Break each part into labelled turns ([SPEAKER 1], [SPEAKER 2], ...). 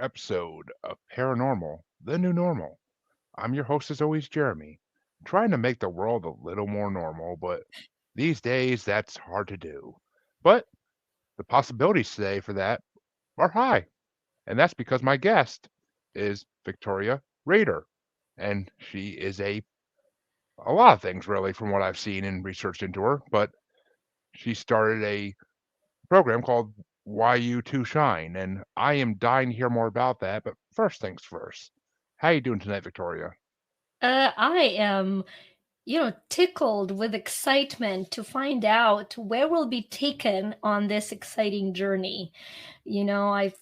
[SPEAKER 1] episode of Paranormal, the New Normal. I'm your host, as always, Jeremy. Trying to make the world a little more normal, but these days that's hard to do. But the possibilities today for that are high, and that's because my guest is Victoria Rader, and she is a lot of things really from what I've seen and researched into her. But she started a program called YU2SHINE, and I am dying to hear more about that. But first things first, how you doing tonight, Victoria?
[SPEAKER 2] I am, tickled with excitement to find out where we'll be taken on this exciting journey. I've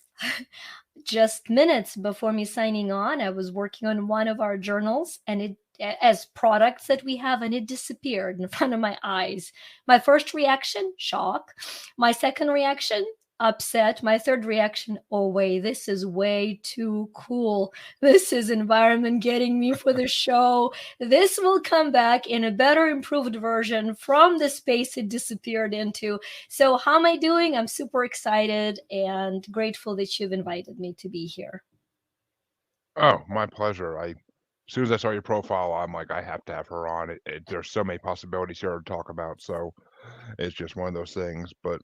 [SPEAKER 2] just minutes before me signing on, I was working on one of our journals and it as products that we have, and it disappeared in front of my eyes. My first reaction, shock. My second reaction, upset. My third reaction, oh wait, this is way too cool. This is environment getting me for the show. This will come back in a better improved version from the space it disappeared into. So how am I doing? I'm super excited and grateful that you've invited me to be here.
[SPEAKER 1] Oh, my pleasure. As soon as I saw your profile, I'm like, I have to have her on. There's so many possibilities here to talk about, so it's just one of those things. But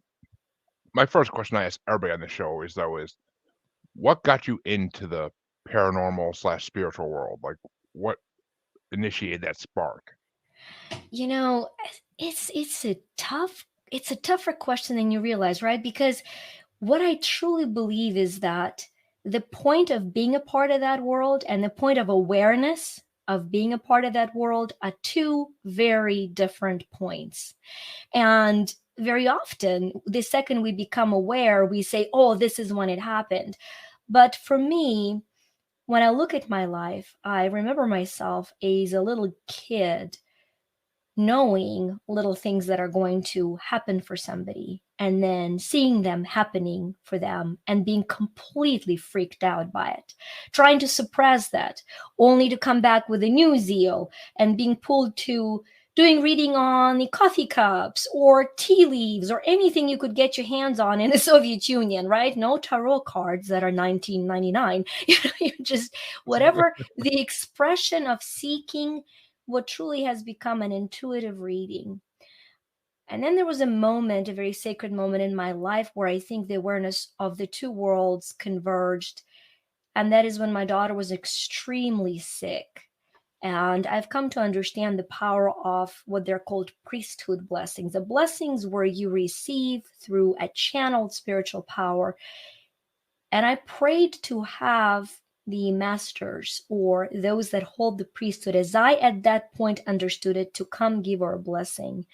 [SPEAKER 1] my first question I ask everybody on the show is what got you into the paranormal slash spiritual world? Like, what initiated that spark?
[SPEAKER 2] You know, it's a tougher question than you realize, right? Because what I truly believe is that the point of being a part of that world and the point of awareness of being a part of that world are two very different points. And very often, the second we become aware, we say, oh, this is when it happened. But for me, when I look at my life, I remember myself as a little kid knowing little things that are going to happen for somebody and then seeing them happening for them and being completely freaked out by it, trying to suppress that, only to come back with a new zeal and being pulled to doing reading on the coffee cups or tea leaves or anything you could get your hands on in the Soviet Union, right? No tarot cards that are 1999. You just whatever the expression of seeking what truly has become an intuitive reading. And then there was a moment, a very sacred moment in my life where I think the awareness of the two worlds converged. And that is when my daughter was extremely sick. And I've come to understand the power of what they're called priesthood blessings, the blessings where you receive through a channeled spiritual power. And I prayed to have the masters or those that hold the priesthood, as I at that point understood it, to come give her a blessing.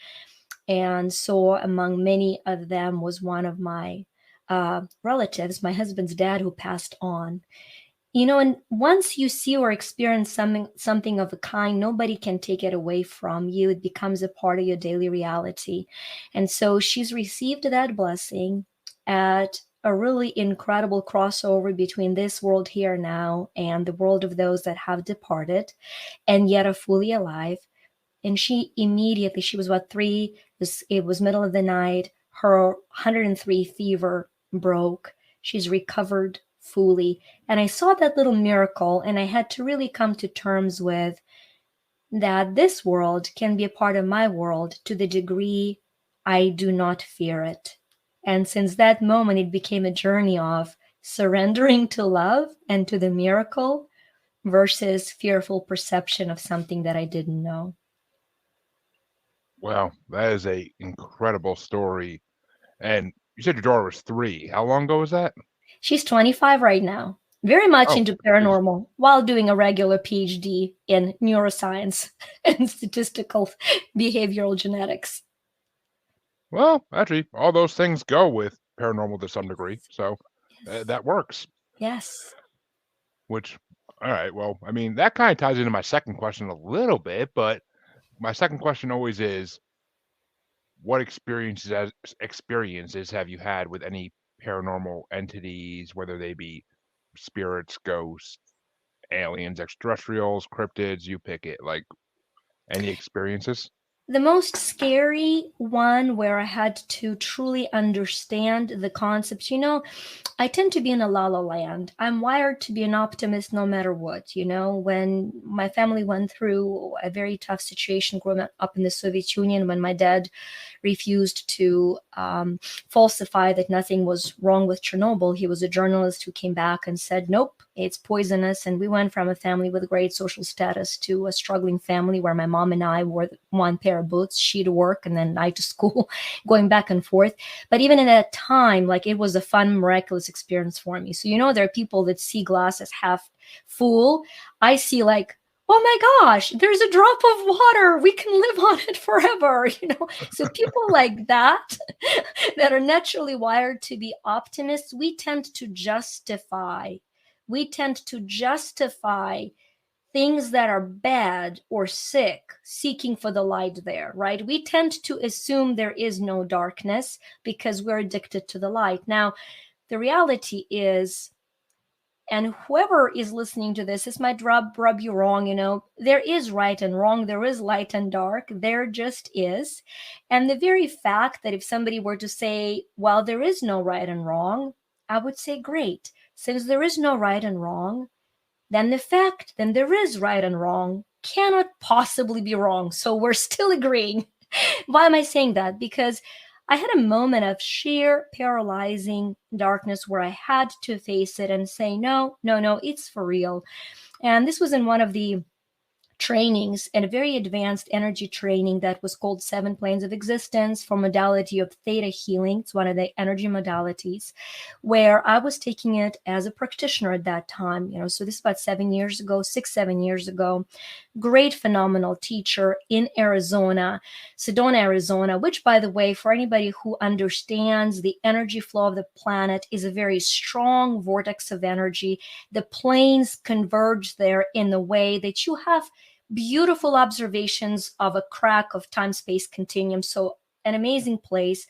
[SPEAKER 2] And so, among many of them, was one of my relatives, my husband's dad, who passed on. And once you see or experience something of a kind, nobody can take it away from you. It becomes a part of your daily reality. And so she's received that blessing at a really incredible crossover between this world here now and the world of those that have departed and yet are fully alive. And she was what, 3, it was middle of the night, her 103 fever broke. She's recovered fully. And I saw that little miracle, and I had to really come to terms with that this world can be a part of my world to the degree I do not fear it. And since that moment, it became a journey of surrendering to love and to the miracle versus fearful perception of something that I didn't know.
[SPEAKER 1] Wow, that is a incredible story. And you said your daughter was 3. How long ago was that?
[SPEAKER 2] She's 25 right now, very much
[SPEAKER 1] Oh,
[SPEAKER 2] into
[SPEAKER 1] geez.
[SPEAKER 2] paranormal while doing a regular PhD in neuroscience and statistical behavioral genetics.
[SPEAKER 1] Well, actually, all those things go with paranormal to some degree, so
[SPEAKER 2] Yes.
[SPEAKER 1] that works.
[SPEAKER 2] Yes.
[SPEAKER 1] Which, all right, well, I mean, that kind of ties into my second question a little bit, but my second question always is, what experiences have you had with any paranormal entities, whether they be spirits, ghosts, aliens, extraterrestrials, cryptids, you pick it, like any experiences?
[SPEAKER 2] The most scary one where I had to truly understand the concepts, I tend to be in a la la land. I'm wired to be an optimist no matter what. When my family went through a very tough situation growing up in the Soviet Union, when my dad refused to falsify that nothing was wrong with Chernobyl. He was a journalist who came back and said, nope, it's poisonous. And we went from a family with great social status to a struggling family where my mom and I wore one pair of boots, she to work, and then I to school, going back and forth. But even in that time, like, it was a fun, miraculous experience for me. So, there are people that see glass as half full. I see, like, oh my gosh, there's a drop of water. We can live on it forever. So people like that, that are naturally wired to be optimists, we tend to justify. We tend to justify things that are bad or sick, seeking for the light there, right? We tend to assume there is no darkness because we're addicted to the light. Now, the reality is, and whoever is listening to this might rub you wrong, there is right and wrong, there is light and dark, there just is. And the very fact that if somebody were to say, well, there is no right and wrong, I would say, great. Since there is no right and wrong, then there is right and wrong cannot possibly be wrong. So we're still agreeing. Why am I saying that? Because I had a moment of sheer paralyzing darkness where I had to face it and say, no, no, no, it's for real. And this was in one of the trainings, and a very advanced energy training that was called Seven Planes of Existence for modality of theta healing. It's one of the energy modalities, where I was taking it as a practitioner at that time. So this is about 7 years ago. Great, phenomenal teacher in Arizona, Sedona, Arizona, which, by the way, for anybody who understands the energy flow of the planet, is a very strong vortex of energy. The planes converge there in the way that you have beautiful observations of a crack of time-space continuum. So an amazing place.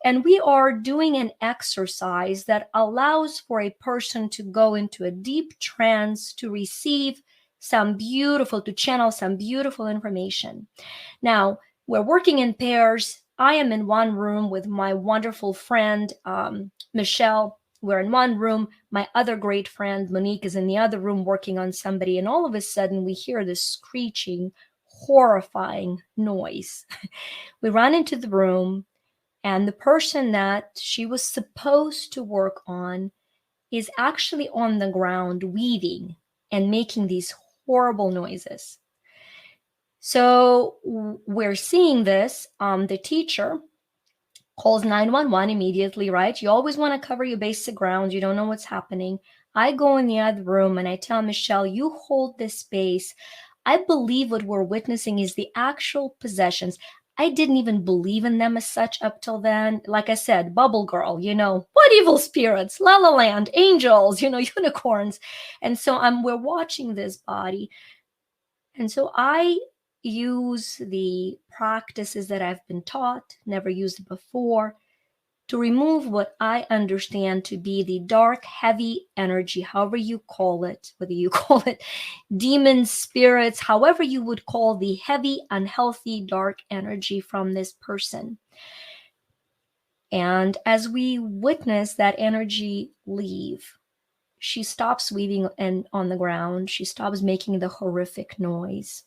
[SPEAKER 2] And we are doing an exercise that allows for a person to go into a deep trance to receive to channel some beautiful information. Now, we're working in pairs. I am in one room with my wonderful friend, Michelle. We're in one room. My other great friend, Monique, is in the other room working on somebody. And all of a sudden, we hear this screeching, horrifying noise. We run into the room, and the person that she was supposed to work on is actually on the ground weaving and making these horrible noises. So we're seeing this. The teacher calls 911 immediately, right? You always want to cover your basic ground. You don't know what's happening. I go in the other room and I tell Michelle, you hold this space. I believe what we're witnessing is the actual possessions. I didn't even believe in them as such up till then. Like I said, Bubble Girl, what evil spirits, La La Land, angels, unicorns. And so we're watching this body. And so I use the practices that I've been taught, never used before, to remove what I understand to be the dark, heavy energy, however you call it, whether you call it demons, spirits, however you would call the heavy, unhealthy, dark energy from this person. And as we witness that energy leave, she stops weaving on the ground. She stops making the horrific noise.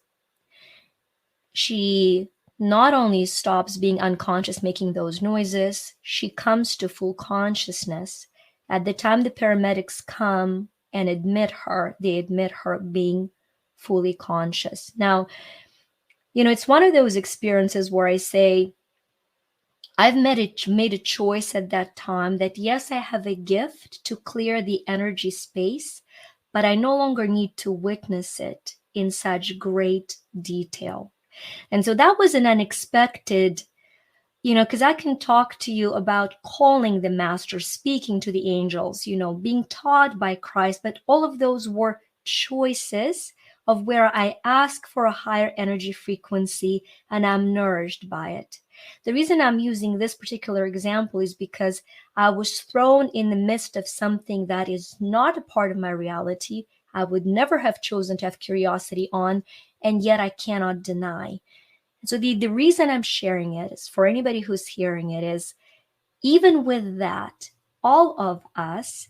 [SPEAKER 2] She not only stops being unconscious making those noises, she comes to full consciousness. At the time the paramedics come and they admit her being fully conscious. Now, it's one of those experiences where I say, I've made a choice at that time that yes, I have a gift to clear the energy space, but I no longer need to witness it in such great detail. And so that was an unexpected, because I can talk to you about calling the master, speaking to the angels, being taught by Christ, but all of those were choices of where I ask for a higher energy frequency and I'm nourished by it. The reason I'm using this particular example is because I was thrown in the midst of something that is not a part of my reality. I would never have chosen to have curiosity on, and yet I cannot deny. So the reason I'm sharing it is for anybody who's hearing it is even with that, all of us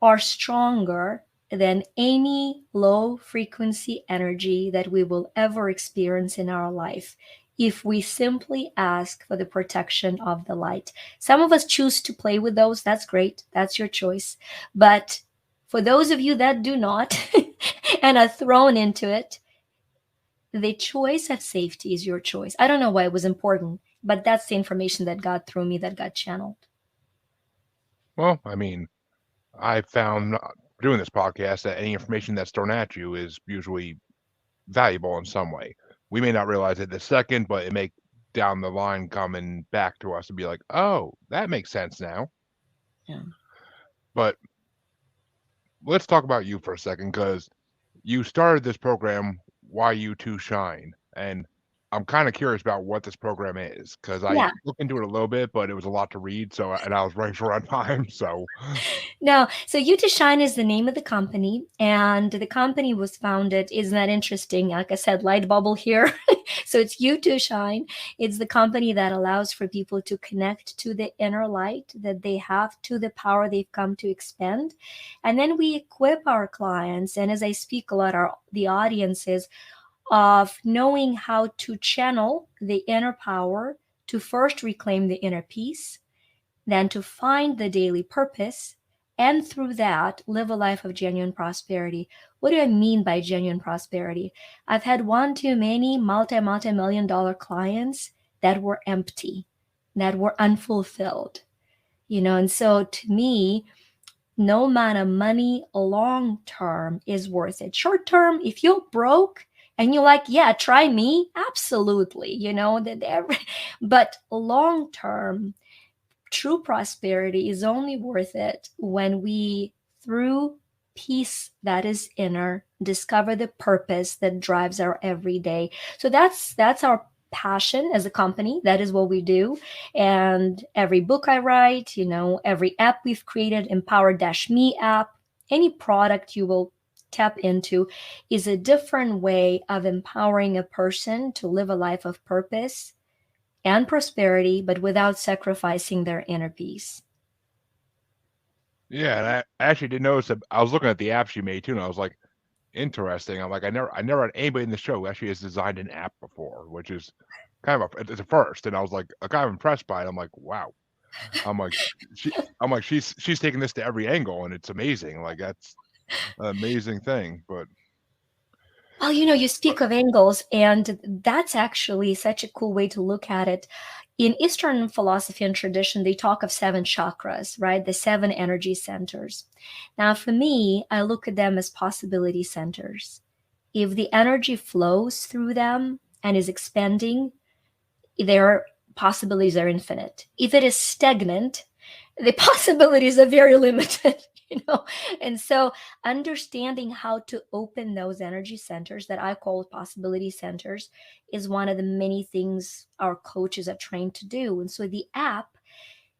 [SPEAKER 2] are stronger than any low frequency energy that we will ever experience in our life if we simply ask for the protection of the light. Some of us choose to play with those. That's great. That's your choice. But for those of you that do not and are thrown into it, the choice of safety is your choice. I don't know why it was important, but that's the information that got through me, that got channeled.
[SPEAKER 1] Well, I mean, I found doing this podcast that any information that's thrown at you is usually valuable in some way. We may not realize it the second, but it may down the line coming back to us and be like, oh, that makes sense now.
[SPEAKER 2] Yeah.
[SPEAKER 1] But let's talk about you for a second because you started this program, YU2SHINE, and I'm kind of curious about what this program is because I
[SPEAKER 2] Yeah.
[SPEAKER 1] looked into it a little bit, but it was a lot to read. So, and I was running short on time. So,
[SPEAKER 2] No, so YU2SHINE is the name of the company, and the company was founded. Isn't that interesting? Like I said, light bubble here. So it's YU2SHINE. It's the company that allows for people to connect to the inner light that they have, to the power they've come to expand. And then we equip our clients, and as I speak a lot, the audiences of knowing how to channel the inner power to first reclaim the inner peace, then to find the daily purpose, and through that, live a life of genuine prosperity. What do I mean by genuine prosperity? I've had one too many multi-million dollar clients that were empty, that were unfulfilled, and so to me, no amount of money long term is worth it. Short term, if you're broke and you're like, yeah, try me, absolutely, but long term, true prosperity is only worth it when we, through peace that is inner, discover the purpose that drives our everyday. So that's our passion as a company. That is what we do. And every book I write, every app we've created, Empower-Me app, any product you will tap into is a different way of empowering a person to live a life of purpose and prosperity, but without sacrificing their inner peace.
[SPEAKER 1] yeah, and I actually did notice that I was looking at the apps you made too, and I was like, interesting. I'm like, I never had anybody in the show who actually has designed an app before, which is kind of it's a first. And I was like, kind of impressed by it. I'm like, wow. I'm like, she, I'm like, she's taking this to every angle, and it's amazing. Like that's an amazing thing.
[SPEAKER 2] Well, you speak of angles, and that's actually such a cool way to look at it. In Eastern philosophy and tradition, they talk of seven chakras, right? The seven energy centers. Now, for me, I look at them as possibility centers. If the energy flows through them and is expanding, their possibilities are infinite. If it is stagnant, the possibilities are very limited. And so understanding how to open those energy centers that I call possibility centers is one of the many things our coaches are trained to do. And so the app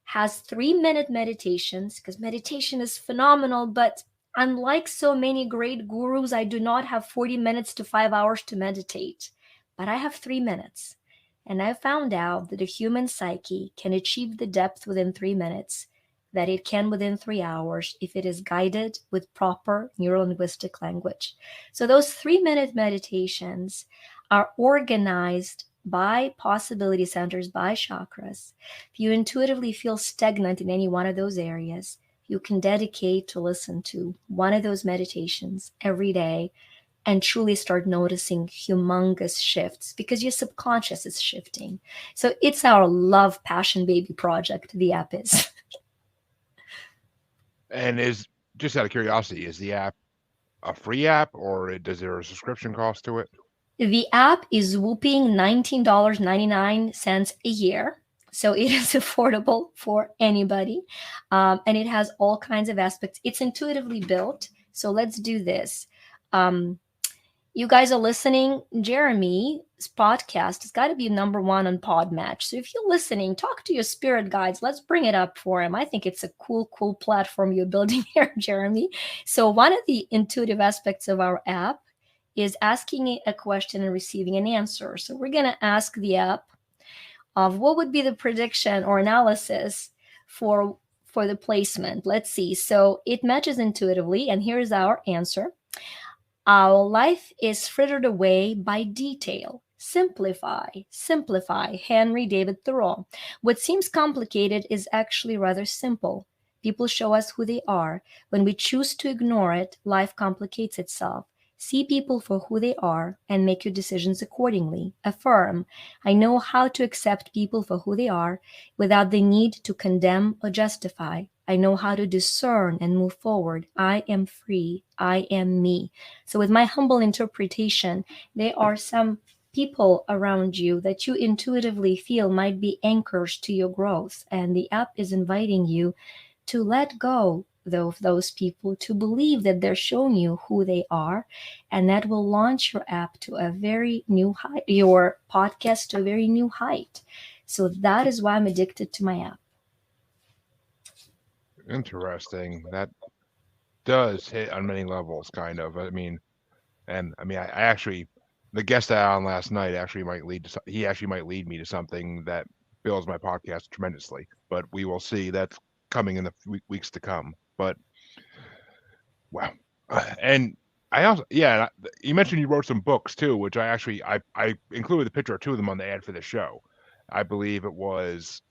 [SPEAKER 2] has 3-minute meditations, because meditation is phenomenal, but unlike so many great gurus, I do not have 40 minutes to 5 hours to meditate, but I have 3 minutes. And I found out that a human psyche can achieve the depth within 3 minutes that it can within 3 hours if it is guided with proper neuro-linguistic language. So those 3-minute meditations are organized by possibility centers, by chakras. If you intuitively feel stagnant in any one of those areas, you can dedicate to listen to one of those meditations every day and truly start noticing humongous shifts because your subconscious is shifting. So it's our love passion baby project, the app is.
[SPEAKER 1] And is just out of curiosity, is the app a free app or does there a subscription cost to it?
[SPEAKER 2] The app is whooping $19.99 a year. So it is affordable for anybody. And it has all kinds of aspects. It's intuitively built. So let's do this. You guys are listening. Jeremy's podcast has got to be number one on Podmatch. So if you're listening, talk to your spirit guides. Let's bring it up for him. I think it's a cool platform you're building here, Jeremy. So one of the intuitive aspects of our app is asking a question and receiving an answer. So we're going to ask the app of what would be the prediction or analysis for for the placement. Let's see. So it matches intuitively, and here's our answer. Our life is frittered away by detail. Simplify, simplify. Henry David Thoreau. What seems complicated is actually rather simple. People show us who they are. When we choose to ignore it, life complicates itself. See people for who they are and make your decisions accordingly. Affirm, I know how to accept people for who they are without the need to condemn or justify. I know how to discern and move forward. I am free. I am me. So, with my humble interpretation, there are some people around you that you intuitively feel might be anchors to your growth. And the app is inviting you to let go of those people, to believe that they're showing you who they are. And that will launch your app to a very new height, your podcast to a very new height. So, that is why I'm addicted to my app.
[SPEAKER 1] Interesting. That does hit on many levels, kind of. I actually, the guest I had on last night actually might lead to, he actually might lead me to something that builds my podcast tremendously. But we will see. That's coming in the weeks to come. But wow, and I also, yeah, you mentioned you wrote some books too, which I included the picture of two of them on the ad for the show. I believe it was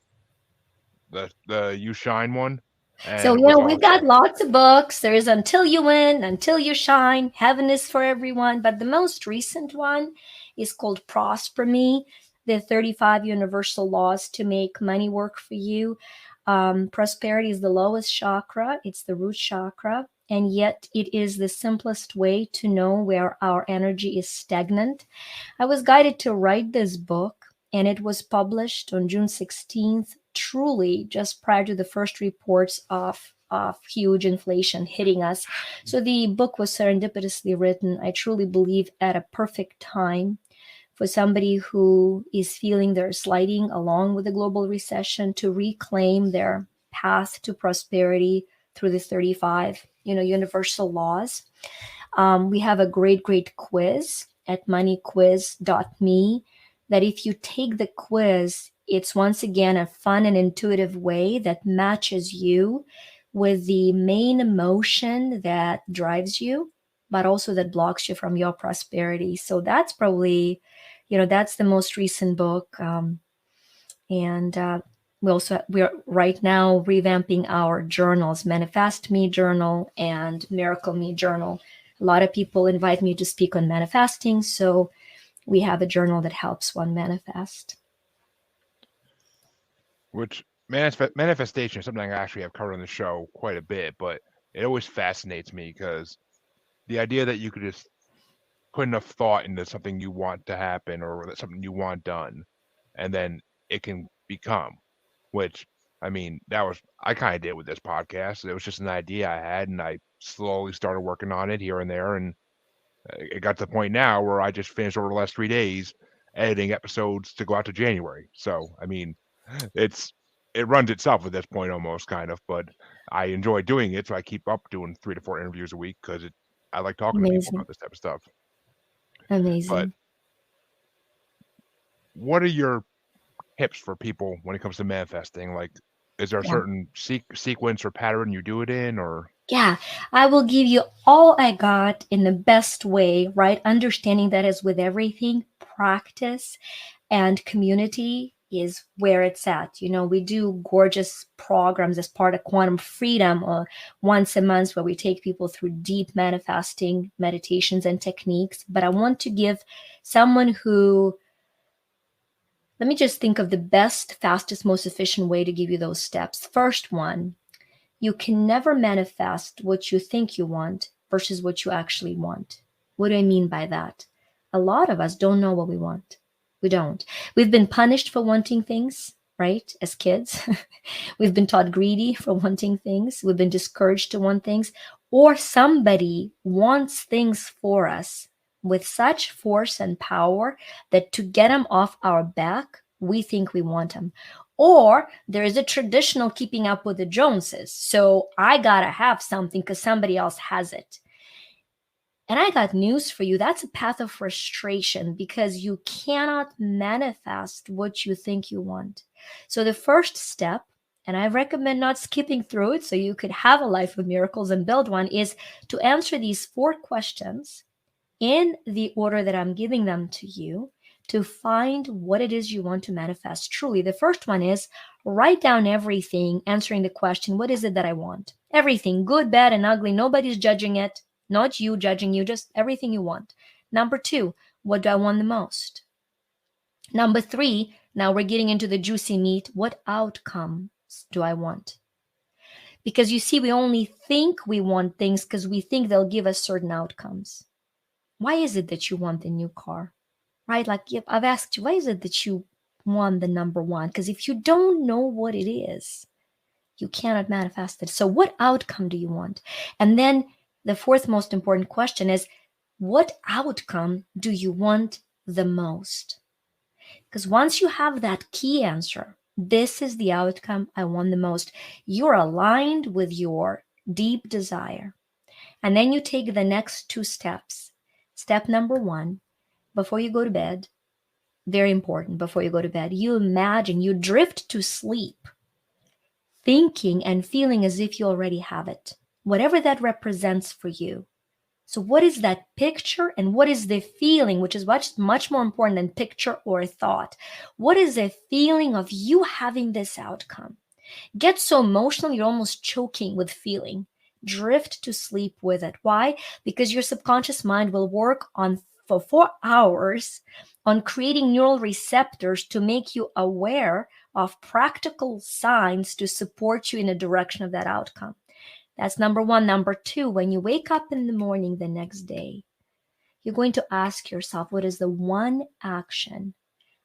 [SPEAKER 1] the You Shine one, and
[SPEAKER 2] So,
[SPEAKER 1] it was
[SPEAKER 2] we've got
[SPEAKER 1] also
[SPEAKER 2] lots of books. There is Until You Win, Until You Shine, Heaven is for Everyone. But the most recent one is called Prosper Me, the 35 Universal Laws to Make Money Work for You. Prosperity is the lowest chakra, it's the root chakra. And yet, it is the simplest way to know where our energy is stagnant. I was guided to write this book, and it was published on June 16th, truly just prior to the first reports of huge inflation hitting us. So the book was serendipitously written, I truly believe, at a perfect time for somebody who is feeling they're sliding along with the global recession to reclaim their path to prosperity through the 35, universal laws. We have a great quiz at moneyquiz.me that if you take the quiz, it's once again a fun and intuitive way that matches you with the main emotion that drives you, but also that blocks you from your prosperity. So that's probably, that's the most recent book. And we're right now revamping our journals, Manifest Me journal and Miracle Me journal. A lot of people invite me to speak on manifesting, so we have a journal that helps one manifest.
[SPEAKER 1] which manifestation is something I actually have covered on the show quite a bit, but it always fascinates me because the idea that you could just put enough thought into something you want to happen or something you want done, and then it can become. Which that was I kind of did with this podcast. It was just an idea I had, and I slowly started working on it here and there, and it got to the point now where I just finished over the last 3 days editing episodes to go out to January. So it's it runs itself at this point almost kind of, but I enjoy doing it, so I keep up doing 3 to 4 interviews a week because I like talking to people
[SPEAKER 2] Amazing.
[SPEAKER 1] about this type of stuff. But
[SPEAKER 2] Amazing.
[SPEAKER 1] what are your tips for people when it comes to manifesting? Like, is there a
[SPEAKER 2] Yeah.
[SPEAKER 1] certain sequence or pattern you do it in, or
[SPEAKER 2] Yeah, I will give you all I got in the best way, right? Understanding that as with everything, practice and community is where it's at. We do gorgeous programs as part of Quantum Freedom once a month where we take people through deep manifesting meditations and techniques. But I want to give someone who, let me just think of the best, fastest, most efficient way to give you those steps. First one, you can never manifest what you think you want versus what you actually want. What do I mean by that? A lot of us don't know what we want. We don't. We've been punished for wanting things, right? As kids, we've been taught greedy for wanting things. We've been discouraged to want things, or somebody wants things for us with such force and power that to get them off our back, we think we want them. Or there is a traditional keeping up with the Joneses. So I gotta have something because somebody else has it. And I got news for you. That's a path of frustration because you cannot manifest what you think you want. So the first step, and I recommend not skipping through it so you could have a life of miracles and build one, is to answer these 4 questions in the order that I'm giving them to you to find what it is you want to manifest truly. The first one is write down everything, answering the question, what is it that I want? Everything, good, bad, and ugly. Nobody's judging it. Not you judging you, just everything you want. Number 2, what do I want the most? Number 3, now we're getting into the juicy meat. What outcomes do I want? Because you see, we only think we want things because we think they'll give us certain outcomes. Why is it that you want the new car? Right? Like, I've asked you, why is it that you want the number one? Because if you don't know what it is, you cannot manifest it. So, what outcome do you want? And then the fourth most important question is, what outcome do you want the most? Because once you have that key answer, this is the outcome I want the most, you're aligned with your deep desire. And then you take the next 2 steps. Step number 1, before you go to bed, very important, before you go to bed, you imagine, you drift to sleep, thinking and feeling as if you already have it, whatever that represents for you. So, what is that picture and what is the feeling, which is much more important than picture or thought? What is the feeling of you having this outcome? Get so emotional, you're almost choking with feeling. Drift to sleep with it. Why? Because your subconscious mind will work on for 4 hours on creating neural receptors to make you aware of practical signs to support you in a direction of that outcome. That's number 1. Number 2, when you wake up in the morning the next day, you're going to ask yourself, what is the one action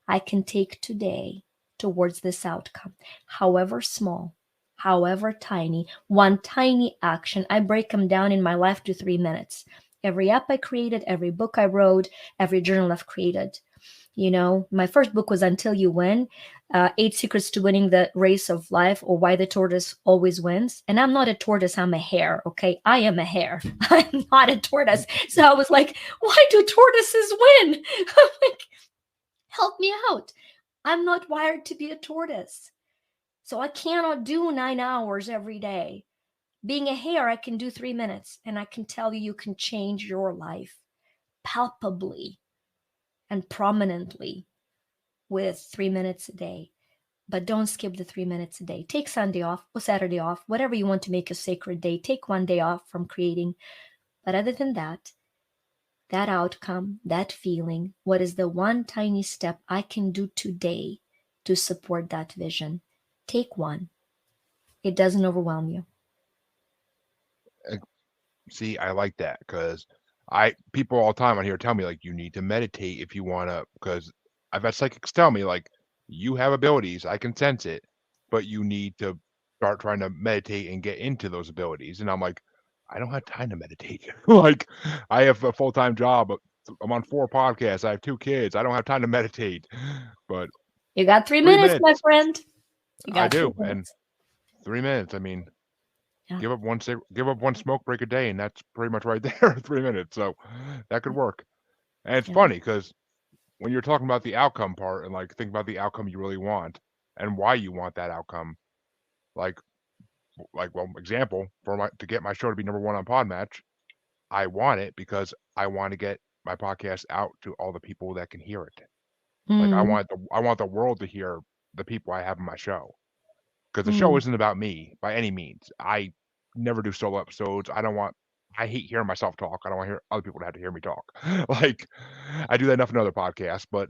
[SPEAKER 2] I can take today towards this outcome? However small, however tiny, one tiny action. I break them down in my life to 3 minutes. Every app I created, every book I wrote, every journal I've created. You know, my first book was Until You Win, 8 Secrets to Winning the Race of Life, or Why the Tortoise Always Wins. And I'm not a tortoise, I'm a hare, okay? I am a hare. I'm not a tortoise. So I was like, why do tortoises win? I'm like, help me out. I'm not wired to be a tortoise. So I cannot do 9 hours every day. Being a hare, I can do 3 minutes, and I can tell you, you can change your life palpably and prominently with 3 minutes a day. But don't skip the 3 minutes a day. Take Sunday off or Saturday off, whatever you want to make a sacred day. Take one day off from creating. But other than that, that outcome, that feeling, what is the one tiny step I can do today to support that vision? Take one. It doesn't overwhelm you.
[SPEAKER 1] See, I like that because I people all the time on here tell me like you need to meditate if you want to because I've had psychics tell me like you have abilities, I can sense it, but you need to start trying to meditate and get into those abilities. And I'm like, I don't have time to meditate. Like I have a full-time job, but I'm on 4 podcasts, I have 2 kids. I don't have time to meditate. But
[SPEAKER 2] You got 3
[SPEAKER 1] three
[SPEAKER 2] minutes, my
[SPEAKER 1] minutes,
[SPEAKER 2] friend. You
[SPEAKER 1] I
[SPEAKER 2] got three
[SPEAKER 1] do. And
[SPEAKER 2] minutes.
[SPEAKER 1] 3 minutes, I mean,
[SPEAKER 2] Yeah.
[SPEAKER 1] give up one smoke break a day, and that's pretty much right there, 3 minutes. So that could work. And it's
[SPEAKER 2] Yeah.
[SPEAKER 1] funny because when you're talking about the outcome part and like think about the outcome you really want and why you want that outcome, like well, example for my to get my show to be number 1 on Podmatch, I want it because I want to get my podcast out to all the people that can hear it. Like
[SPEAKER 2] Mm,
[SPEAKER 1] I want the world to hear the people I have on my show because the show
[SPEAKER 2] mm.
[SPEAKER 1] isn't about me by any means. I never do solo episodes. I hate hearing myself talk. I don't want to hear other people to have to hear me talk. Like I do that enough in other podcasts, but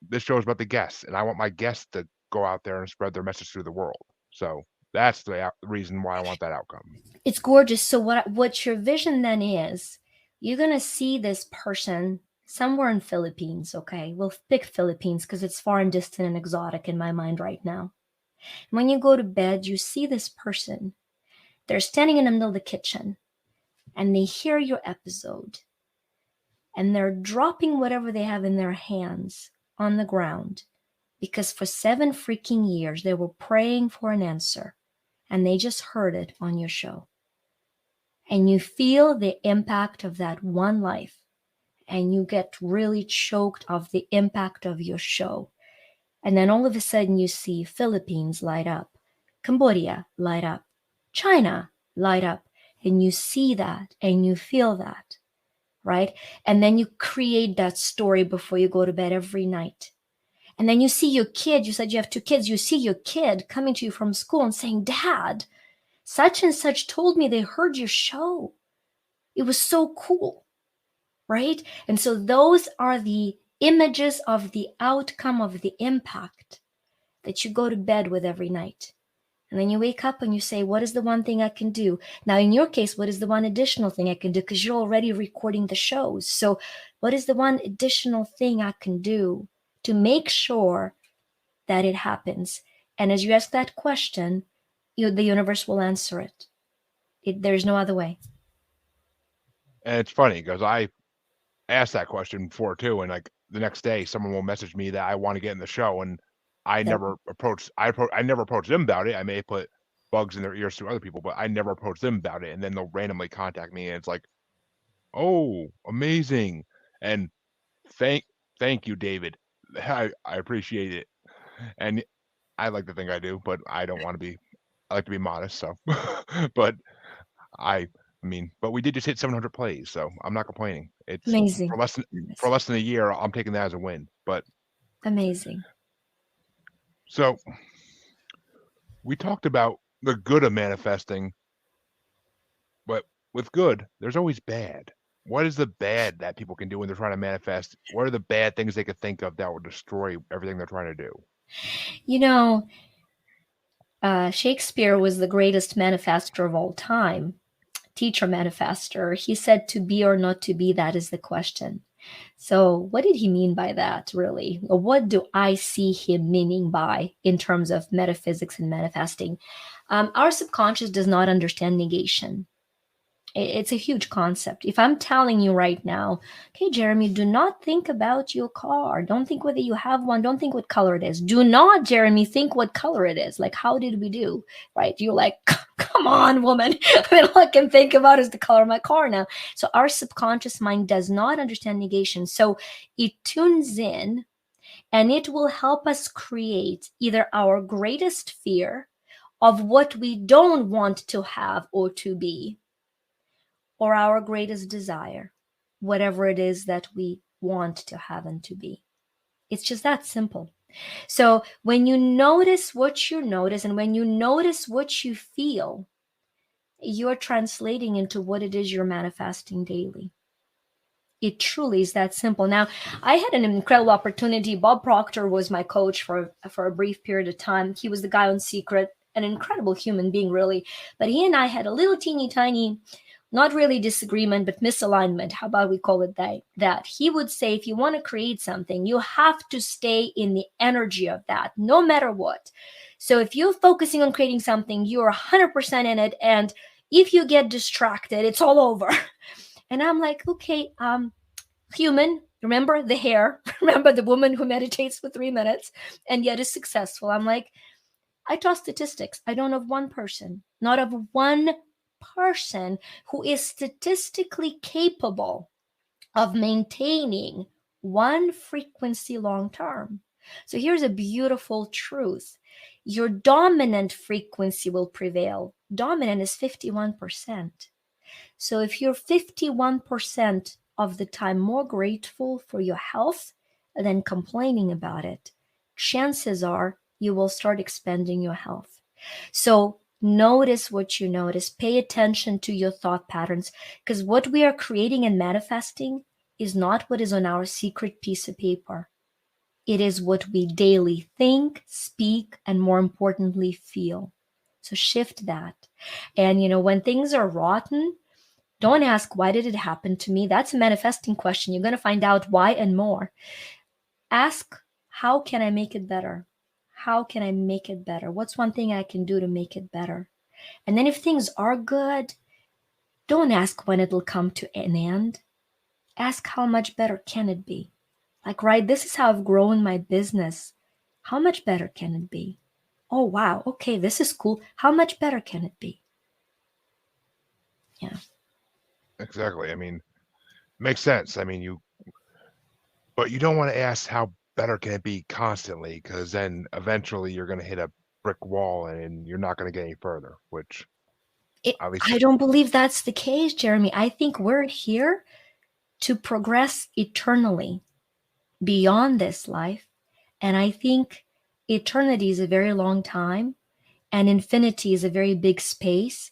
[SPEAKER 1] this show is about the guests, and I want my guests to go out there and spread their message through the world. So that's the reason why I want that outcome.
[SPEAKER 2] It's gorgeous. So what your vision then is, you're gonna see this person somewhere in Philippines. Okay, we'll pick Philippines because it's far and distant and exotic in my mind right now. When you go to bed, you see this person. They're standing in the middle of the kitchen, and they hear your episode, and they're dropping whatever they have in their hands on the ground because for 7 freaking years they were praying for an answer, and they just heard it on your show. and you feel the impact of that one life, and you get really choked of the impact of your show. And then all of a sudden you see Philippines light up, Cambodia light up, China light up, and you see that and you feel that, right? And then you create that story before you go to bed every night. And then you see your kid, you said you have two kids, you see your kid coming to you from school and saying, Dad, such and such told me they heard your show. It was so cool, right? And so those are the images of the outcome of the impact that you go to bed with every night. And then you wake up and you say, what is the one thing I can do? Now, in your case, what is the one additional thing I can do? Because you're already recording the shows. So what is the one additional thing I can do to make sure that it happens? And as you ask that question, the universe will answer it. There's no other way.
[SPEAKER 1] And it's funny because I asked that question before too, and like the next day, someone will message me that I want to get in the show, and I
[SPEAKER 2] That,
[SPEAKER 1] never I never approached them about it. I may put bugs in their ears to other people, but I never approached them about it. And then they'll randomly contact me, and it's like, oh, amazing, and thank thank you, David. I appreciate it, and I like to think I do, but I don't want to be. I like to be modest, so but I mean, but we did just hit 700 plays, so I'm not complaining. It's
[SPEAKER 2] amazing.
[SPEAKER 1] for less than a year, I'm taking that as a win. But
[SPEAKER 2] Amazing.
[SPEAKER 1] so we talked about the good of manifesting, but with good, there's always bad. What is the bad that people can do when they're trying to manifest? What are the bad things they could think of that will destroy everything they're trying to do?
[SPEAKER 2] You know, Shakespeare was the greatest manifester of all time, teacher manifester. He said, to be or not to be, that is the question. So, what did he mean by that, really? Or what do I see him meaning by in terms of metaphysics and manifesting? Our subconscious does not understand negation. It's a huge concept. If I'm telling you right now, okay, Jeremy, do not think about your car. Don't think whether you have one. Don't think what color it is. Do not, Jeremy, think what color it is. Like, how did we do? Right? You're like, come on, woman. I mean, all I can think about is the color of my car now. So our subconscious mind does not understand negation. So it tunes in and it will help us create either our greatest fear of what we don't want to have or to be, or our greatest desire, whatever it is that we want to have and to be. It's just that simple. So when you notice what you notice and when you notice what you feel, you're translating into what it is you're manifesting daily. It truly is that simple. Now, I had an incredible opportunity. Bob Proctor was my coach for a brief period of time. He was the guy on Secret, an incredible human being, really. But he and I had a little teeny tiny, not really disagreement, but misalignment. How about we call it that? He would say, if you want to create something, you have to stay in the energy of that, no matter what. So if you're focusing on creating something, you're 100% in it. And if you get distracted, it's all over. And I'm like, okay, human, remember the hair, remember the woman who meditates for 3 minutes and yet is successful. I'm like, I talk statistics. I don't know of one person, not of one person who is statistically capable of maintaining one frequency long term. So here's a beautiful truth. Your dominant frequency will prevail. Dominant is 51%. So if you're 51% of the time more grateful for your health than complaining about it, chances are you will start expanding your health. So notice what you notice. Pay attention to your thought patterns, because what we are creating and manifesting is not what is on our secret piece of paper. It is what we daily think, speak, and more importantly, feel. So shift that. And, when things are rotten, don't ask, why did it happen to me? That's a manifesting question. You're going to find out why and more. Ask, how can I make it better? How can I make it better? What's one thing I can do to make it better? And then if things are good, don't ask when it'll come to an end. Ask, how much better can it be? Like, right, this is how I've grown my business. How much better can it be? Oh, wow. Okay, this is cool. How much better can it be? Yeah.
[SPEAKER 1] Exactly. I mean, makes sense. I mean, but you don't want to ask how better can it be constantly, because then eventually you're going to hit a brick wall and you're not going to get any further, which at least,
[SPEAKER 2] I don't believe that's the case, Jeremy. I think we're here to progress eternally beyond this life. And I think eternity is a very long time, and infinity is a very big space,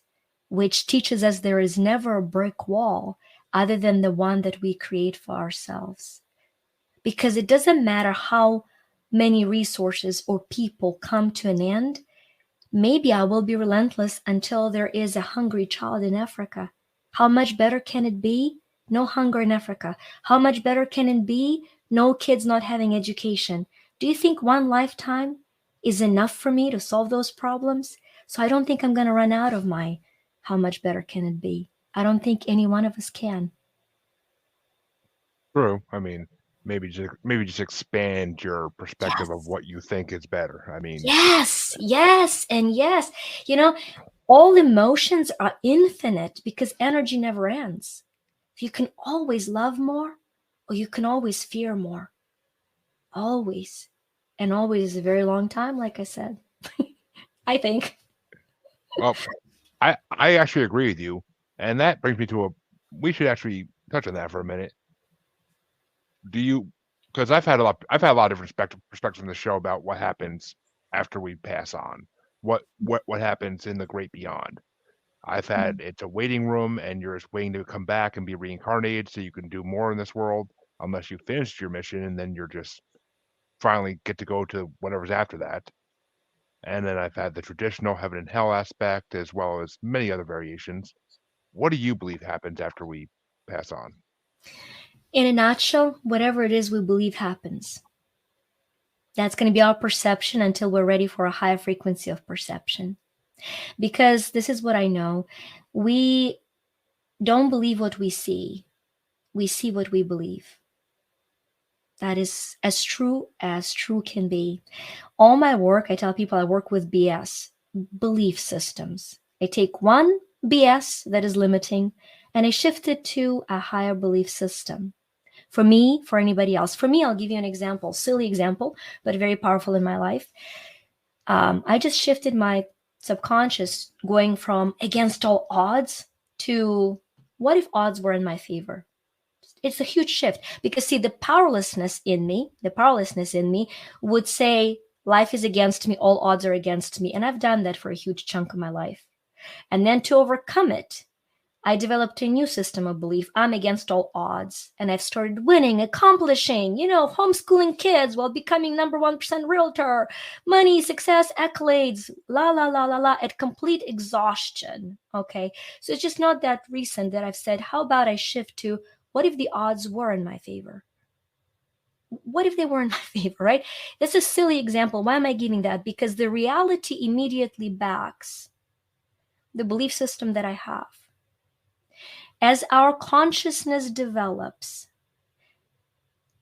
[SPEAKER 2] which teaches us there is never a brick wall other than the one that we create for ourselves. Because it doesn't matter how many resources or people come to an end. Maybe I will be relentless until there is a hungry child in Africa. How much better can it be? No hunger in Africa. How much better can it be? No kids not having education. Do you think one lifetime is enough for me to solve those problems? So I don't think I'm going to run out of my how much better can it be? I don't think any one of us can.
[SPEAKER 1] true. I mean, maybe just expand your perspective of
[SPEAKER 2] Yes.
[SPEAKER 1] what you think is better. I mean,
[SPEAKER 2] Yes, yes, and yes. You know, all emotions are infinite because energy never ends. You can always love more or you can always fear more. Always. And always is a very long time, like I said. I think.
[SPEAKER 1] well, I actually agree with you, and that brings me to a. We should actually touch on that for a minute. Do you? Because I've had a lot of different perspectives in the show about what happens after we pass on. What happens in the great beyond. I've
[SPEAKER 2] Mm.
[SPEAKER 1] had it's a waiting room, and you're just waiting to come back and be reincarnated, so you can do more in this world, unless you finished your mission, and then you're just finally get to go to whatever's after that. And then I've had the traditional heaven and hell aspect, as well as many other variations. What do you believe happens after we pass on?
[SPEAKER 2] In a nutshell, whatever it is we believe happens. That's going to be our perception until we're ready for a higher frequency of perception. Because this is what I know. We don't believe what we see what we believe. That is as true can be. All my work, I tell people I work with BS, belief systems. I take one BS that is limiting and I shift it to a higher belief system. For me, for anybody else. For me, I'll give you an example, silly example, but very powerful in my life. I just shifted my subconscious going from against all odds to what if odds were in my favor? It's a huge shift because see the powerlessness in me would say life is against me, all odds are against me, and I've done that for a huge chunk of my life. And then to overcome it, I developed a new system of belief. I'm against all odds. And I've started winning, accomplishing, homeschooling kids while becoming number 1% realtor, money, success, accolades, la, la, la, la, la, at complete exhaustion. Okay. So it's just not that recent that I've said, how about I shift to what if the odds were in my favor? What if they were in my favor, right? That's a silly example. Why am I giving that? Because the reality immediately backs the belief system that I have. As our consciousness develops,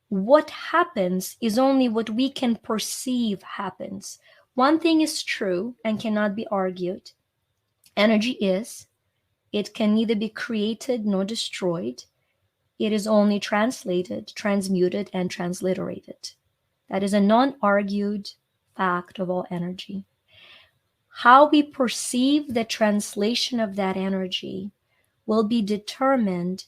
[SPEAKER 2] what happens is only what we can perceive happens. One thing is true and cannot be argued. Energy is. It can neither be created nor destroyed. It is only translated, transmuted, and transliterated. That is a non argued fact of all energy. How we perceive the translation of that energy will be determined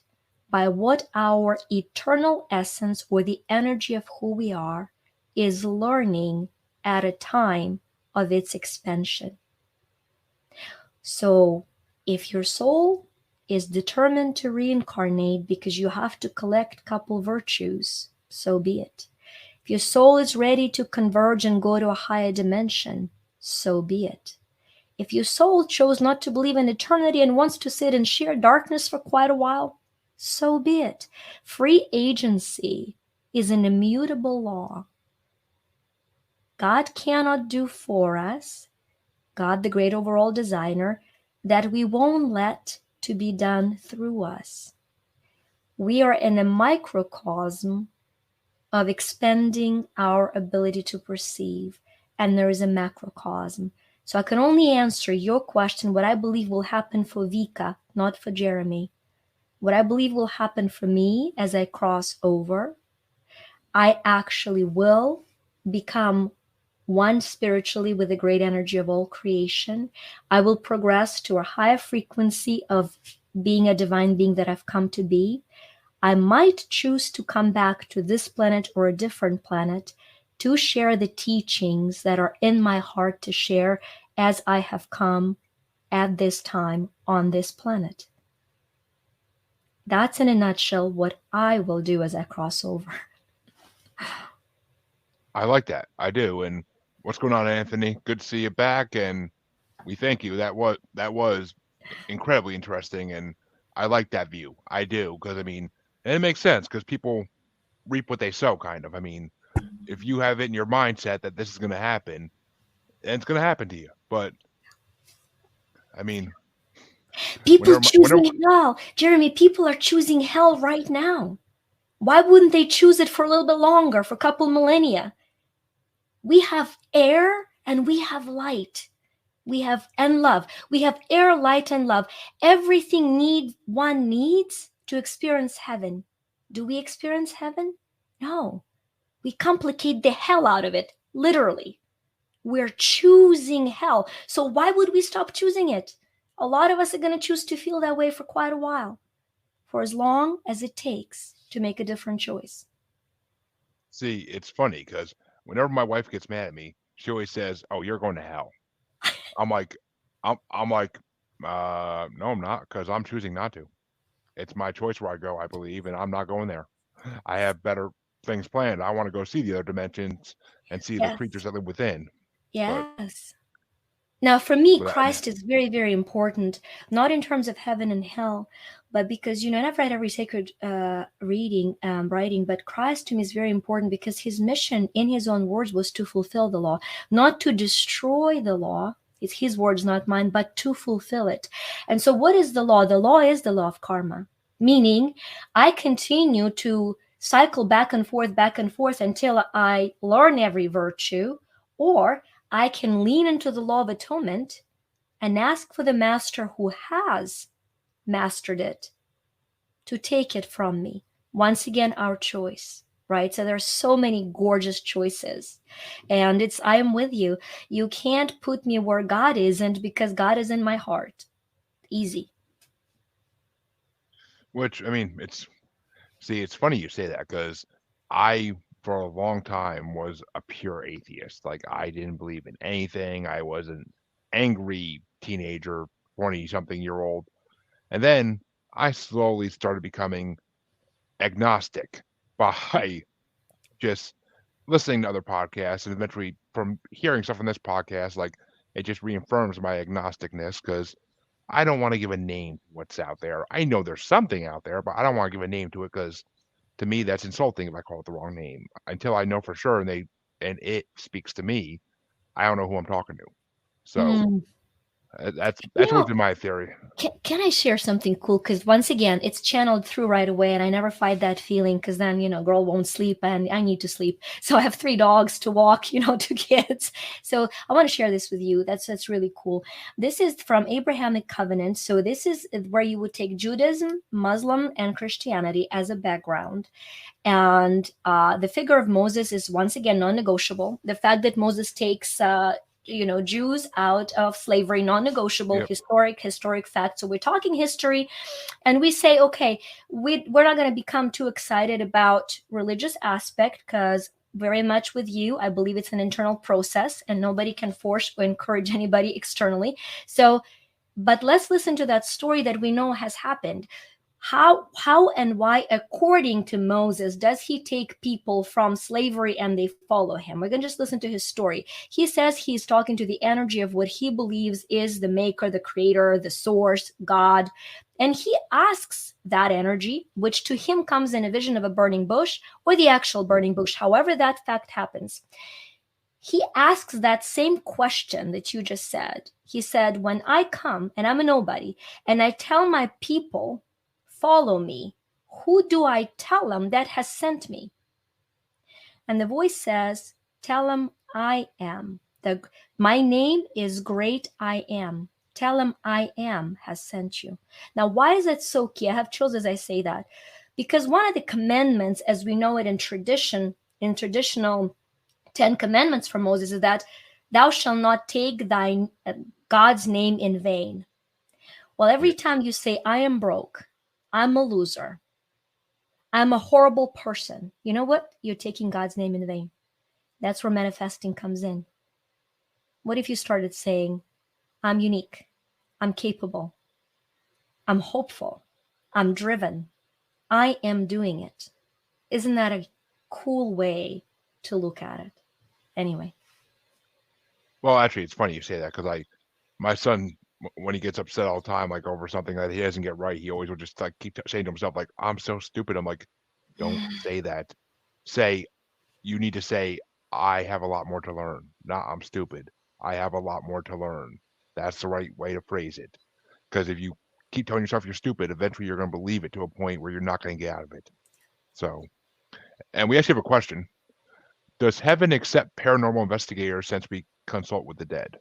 [SPEAKER 2] by what our eternal essence or the energy of who we are is learning at a time of its expansion. So, if your soul is determined to reincarnate because you have to collect couple virtues, so be it. If your soul is ready to converge and go to a higher dimension, so be it. If your soul chose not to believe in eternity and wants to sit in sheer darkness for quite a while, so be it. Free agency is an immutable law. God cannot do for us, God, the great overall designer, that we won't let to be done through us. We are in a microcosm of expanding our ability to perceive, and there is a macrocosm. So I can only answer your question what I believe will happen for Vika, not for Jeremy. What I believe will happen for me as I cross over, I actually will become one spiritually with the great energy of all creation. I will progress to a higher frequency of being a divine being that I've come to be. I might choose to come back to this planet or a different planet to share the teachings that are in my heart to share as I have come at this time on this planet. That's in a nutshell what I will do as I cross over.
[SPEAKER 1] I like that. I do. And what's going on, Anthony? Good to see you back, and we thank you. That was incredibly interesting, and I like that view. I do because I mean, and it makes sense because people reap what they sow, kind of. I mean, if you have it in your mindset that this is going to happen, and it's going to happen to you. But I mean,
[SPEAKER 2] People
[SPEAKER 1] whenever
[SPEAKER 2] choosing hell. Jeremy, people are choosing hell right now. Why wouldn't they choose it for a little bit longer, for a couple millennia? We have air and we have light. We have and love. We have air, light, and love. Everything one needs to experience heaven. Do we experience heaven? No. We complicate the hell out of it, literally. We're choosing hell. So why would we stop choosing it? A lot of us are going to choose to feel that way for quite a while, for as long as it takes to make a different choice.
[SPEAKER 1] see, it's funny because whenever my wife gets mad at me, she always says, "Oh, you're going to hell." I'm like, I'm like, no, I'm not, because I'm choosing not to. It's my choice where I go, I believe, and I'm not going there. I have better things planned. I want to go see the other dimensions and see the creatures
[SPEAKER 2] Yes.
[SPEAKER 1] that live within. But
[SPEAKER 2] Yes. Now, for me,
[SPEAKER 1] with that,
[SPEAKER 2] Christ is very, very important, not in terms of heaven and hell, but because, and I've read every sacred writing, but Christ to me is very important because his mission, in his own words, was to fulfill the law, not to destroy the law. It's his words, not mine, but to fulfill it. And so, what is the law? The law is the law of karma, meaning I continue to cycle back and forth until I learn every virtue, or I can lean into the law of atonement and ask for the master who has mastered it to take it from me. Once again, our choice, right? So there's so many gorgeous choices. And I am with you. You can't put me where God isn't because God is in my heart. Easy.
[SPEAKER 1] which I mean, it's funny you say that because I, for a long time, was a pure atheist. Like I didn't believe in anything. I was an angry teenager, 20-something-year-old, and then I slowly started becoming agnostic by just listening to other podcasts and eventually from hearing stuff on this podcast, like it just reaffirms my agnosticness because I don't want to give a name to what's out there. I know there's something out there, but I don't want to give a name to it because to me that's insulting if I call it the wrong name. Until I know for sure and it speaks to me, I don't know who I'm talking to. So
[SPEAKER 2] Mm. You
[SPEAKER 1] that's always
[SPEAKER 2] know,
[SPEAKER 1] been my theory.
[SPEAKER 2] can I share something cool? Because once again, it's channeled through right away, and I never fight that feeling because then, girl won't sleep and I need to sleep. So I have three dogs to walk, two kids. So I want to share this with you. That's really cool. This is from Abrahamic Covenant. So this is where you would take Judaism, Muslim, and Christianity as a background. And the figure of Moses is once again non-negotiable. The fact that Moses takes Jews out of slavery, non-negotiable,
[SPEAKER 1] Yep.
[SPEAKER 2] historic fact. So we're talking history, and we say, okay, we're not going to become too excited about religious aspect because very much with you, I believe it's an internal process, and nobody can force or encourage anybody externally. So, but let's listen to that story that we know has happened. How and why, according to Moses, does he take people from slavery and they follow him? We're going to just listen to his story. He says he's talking to the energy of what he believes is the maker, the creator, the source, God. And he asks that energy, which to him comes in a vision of a burning bush or the actual burning bush, however that fact happens. He asks that same question that you just said. He said, when I come and I'm a nobody and I tell my people, follow me, who do I tell them that has sent me? And the voice says, tell them I am. My name is Great I Am. Tell him I am has sent you. Now, why is that so key? I have chills as I say that. Because one of the commandments, as we know it in tradition, in traditional 10 commandments from Moses, is that thou shalt not take thy God's name in vain. Well, every
[SPEAKER 1] Yeah.
[SPEAKER 2] time you say, I am broke, I'm a loser, I'm a horrible person, you know what? You're taking God's name in vain. That's where manifesting comes in. What if you started saying, I'm unique, I'm capable, I'm hopeful, I'm driven, I am doing it? Isn't that a cool way to look at it? Anyway.
[SPEAKER 1] Well, actually, it's funny you say that because my son, when he gets upset all the time, like over something that he doesn't get right, he always will just like keep saying to himself, like, "I'm so stupid." I'm like, "Don't say that. Say you need to say I have a lot more to learn. Not I'm stupid. I have a lot more to learn. That's the right way to phrase it. Because if you keep telling yourself you're stupid, eventually you're going to believe it to a point where you're not going to get out of it. So, and we actually have a question. Does heaven accept paranormal investigators since we consult with the dead?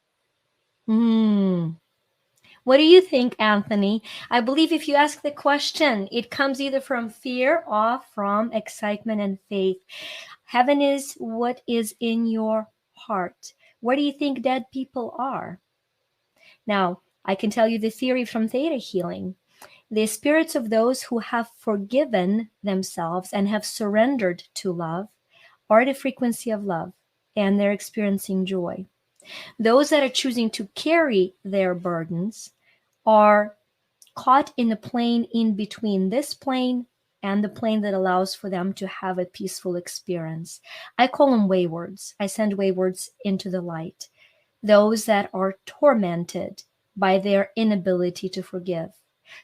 [SPEAKER 2] Hmm. What do you think, Anthony? I believe if you ask the question, it comes either from fear or from excitement and faith. Heaven is what is in your heart. Where do you think dead people are? Now, I can tell you the theory from theta healing. The spirits of those who have forgiven themselves and have surrendered to love are the frequency of love, and they're experiencing joy. Those that are choosing to carry their burdens are caught in a plane in between this plane and the plane that allows for them to have a peaceful experience. I call them waywards. I send waywards into the light. Those that are tormented by their inability to forgive.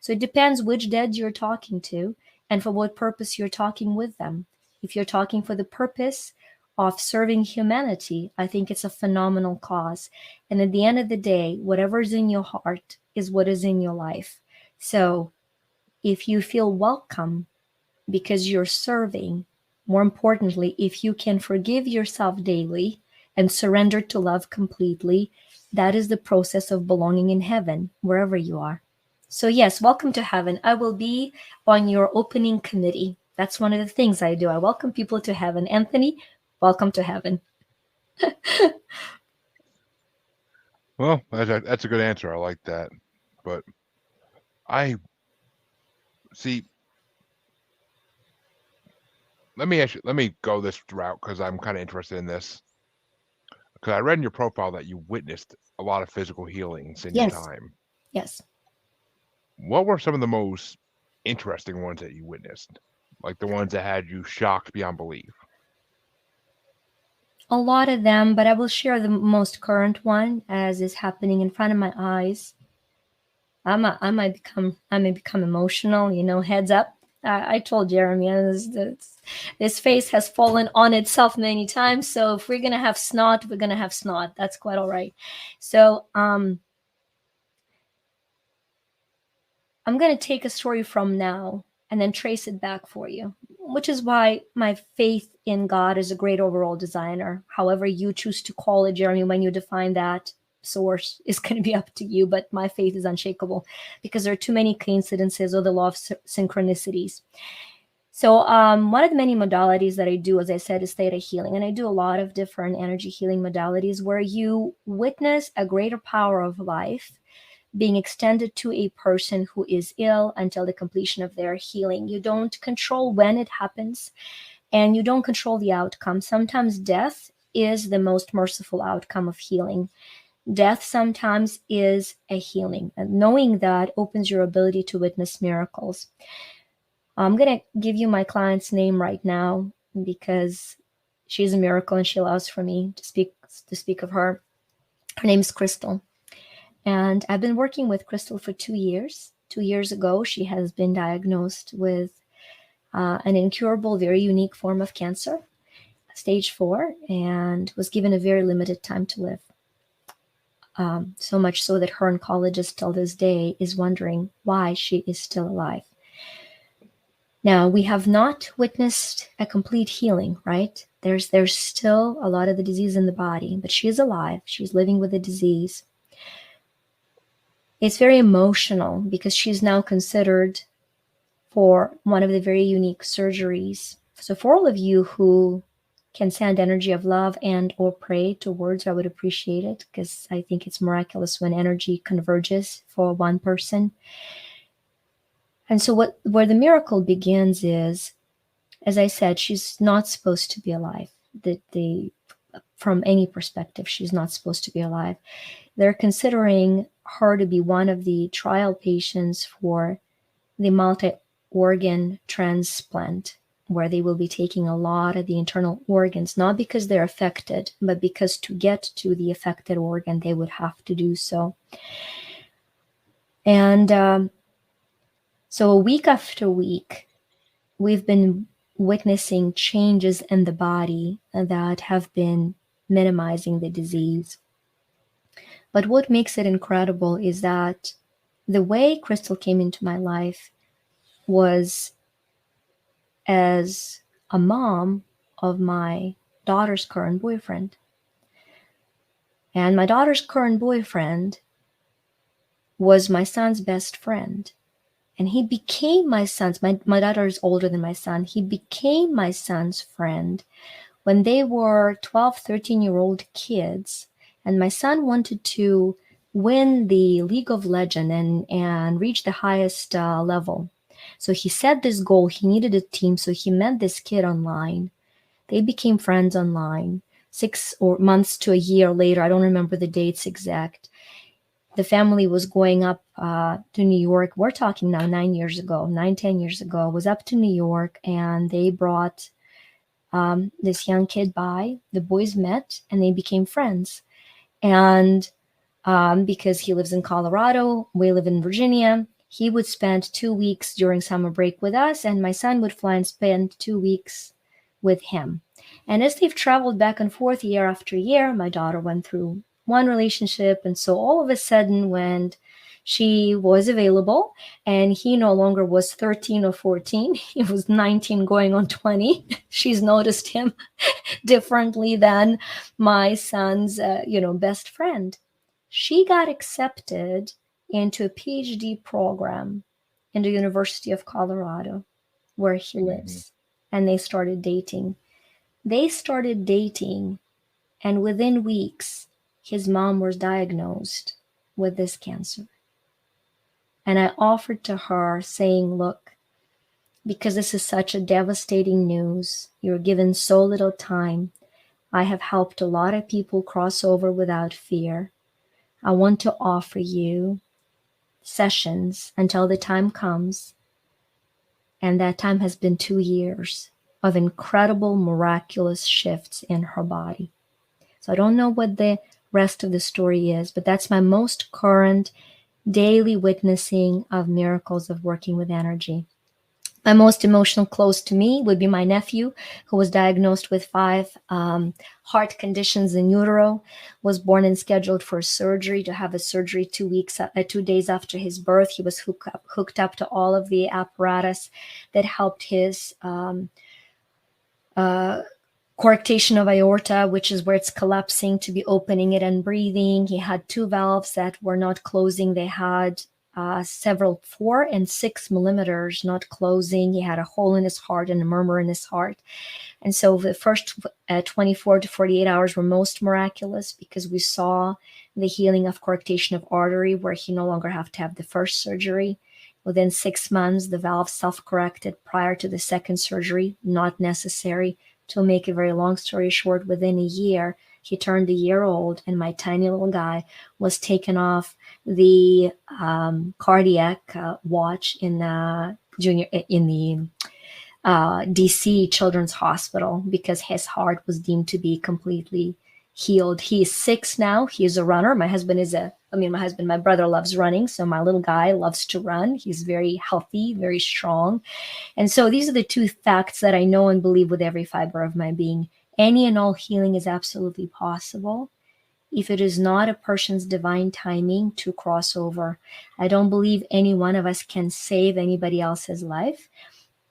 [SPEAKER 2] So it depends which dead you're talking to and for what purpose you're talking with them. If you're talking for the purpose of serving humanity, I think it's a phenomenal cause. And at the end of the day, whatever is in your heart is what is in your life. So if you feel welcome because you're serving, more importantly, if you can forgive yourself daily and surrender to love completely, that is the process of belonging in heaven, wherever you are. So, yes, welcome to heaven. I will be on your opening committee. That's one of the things I do. I welcome people to heaven. Anthony, welcome to heaven.
[SPEAKER 1] Well, that's a good answer. I like that. But I see. Let me go this route because I'm kind of interested in this. Because I read in your profile that you witnessed a lot of physical healings in your
[SPEAKER 2] Yes,
[SPEAKER 1] time.
[SPEAKER 2] yes.
[SPEAKER 1] What were some of the most interesting ones that you witnessed? Like the ones that had you shocked beyond belief?
[SPEAKER 2] A lot of them, but I will share the most current one as is happening in front of my eyes. I may become emotional, heads up. I told Jeremy this face has fallen on itself many times. So if we're gonna have snot, we're gonna have snot. That's quite all right. So I'm gonna take a story from now and then trace it back for you, which is why my faith in God is a great overall designer. However you choose to call it, Jeremy, when you define that source is going to be up to you, but my faith is unshakable because there are too many coincidences or the law of synchronicities. So one of the many modalities that I do, as I said, is theta healing, and I do a lot of different energy healing modalities where you witness a greater power of life being extended to a person who is ill until the completion of their healing. You don't control when it happens, and you don't control the outcome. Sometimes death is the most merciful outcome of healing. Death sometimes is a healing, and knowing that opens your ability to witness miracles. I'm going to give you my client's name right now because she's a miracle and she allows for me to speak of her. Her name is Crystal. And I've been working with Crystal for 2 years. 2 years ago, she has been diagnosed with an incurable, very unique form of cancer, stage 4, and was given a very limited time to live. So much so that her oncologist till this day is wondering why she is still alive. Now, we have not witnessed a complete healing, right? There's still a lot of the disease in the body, but she is alive. She's living with the disease. It's very emotional because she's now considered for one of the very unique surgeries. So for all of you who can send energy of love and or pray towards, I would appreciate it, because I think it's miraculous when energy converges for one person. And so where the miracle begins is, as I said, she's not supposed to be alive. From any perspective, she's not supposed to be alive. They're considering her to be one of the trial patients for the multi-organ transplant, where they will be taking a lot of the internal organs, not because they're affected, but because to get to the affected organ, they would have to do so. And so week after week, we've been witnessing changes in the body that have been minimizing the disease. But what makes it incredible is that the way Crystal came into my life was as a mom of my daughter's current boyfriend. And my daughter's current boyfriend was my son's best friend. And he became my daughter is older than my son. He became my son's friend when they were 12, 13-year-old kids. And my son wanted to win the League of Legends and reach the highest level. So he set this goal. He needed a team. So he met this kid online. They became friends online. 6 or months to a year later, I don't remember the dates exact, the family was going up to New York. We're talking now 10 years ago, was up to New York, and they brought this young kid by. The boys met and they became friends. And because he lives in Colorado, we live in Virginia, he would spend 2 weeks during summer break with us, and my son would fly and spend 2 weeks with him. And as they've traveled back and forth year after year, my daughter went through one relationship. And so all of a sudden, when she was available and he no longer was 13 or 14, he was 19 going on 20, she's noticed him differently than my son's best friend. She got accepted into a PhD program in the University of Colorado, where he lives, and they started dating. And within weeks, his mom was diagnosed with this cancer. And I offered to her, saying, look, because this is such a devastating news, you're given so little time. I have helped a lot of people cross over without fear. I want to offer you sessions until the time comes. And that time has been 2 years of incredible, miraculous shifts in her body. So I don't know what the rest of the story is, but that's my most current daily witnessing of miracles of working with energy. My most emotional close to me would be my nephew, who was diagnosed with 5 heart conditions in utero, was born and scheduled for surgery, to have a surgery 2 days after his birth. He was hooked up to all of the apparatus that helped his coarctation of aorta, which is where it's collapsing, to be opening it and breathing. He had 2 valves that were not closing. They had several 4 and 6 millimeters not closing. He had a hole in his heart and a murmur in his heart. And so the first 24 to 48 hours were most miraculous, because we saw the healing of coarctation of artery, where he no longer have to have the first surgery. Within 6 months, the valve self-corrected prior to the second surgery, not necessary. To make a very long story short, within a year, he turned a year old, and my tiny little guy was taken off the cardiac watch in the DC Children's Hospital, because his heart was deemed to be completely healed. He is 6 now. He is a runner. My brother loves running, so my little guy loves to run. He's very healthy, very strong. And so these are the 2 facts that I know and believe with every fiber of my being. Any and all healing is absolutely possible if it is not a person's divine timing to cross over. I don't believe any one of us can save anybody else's life.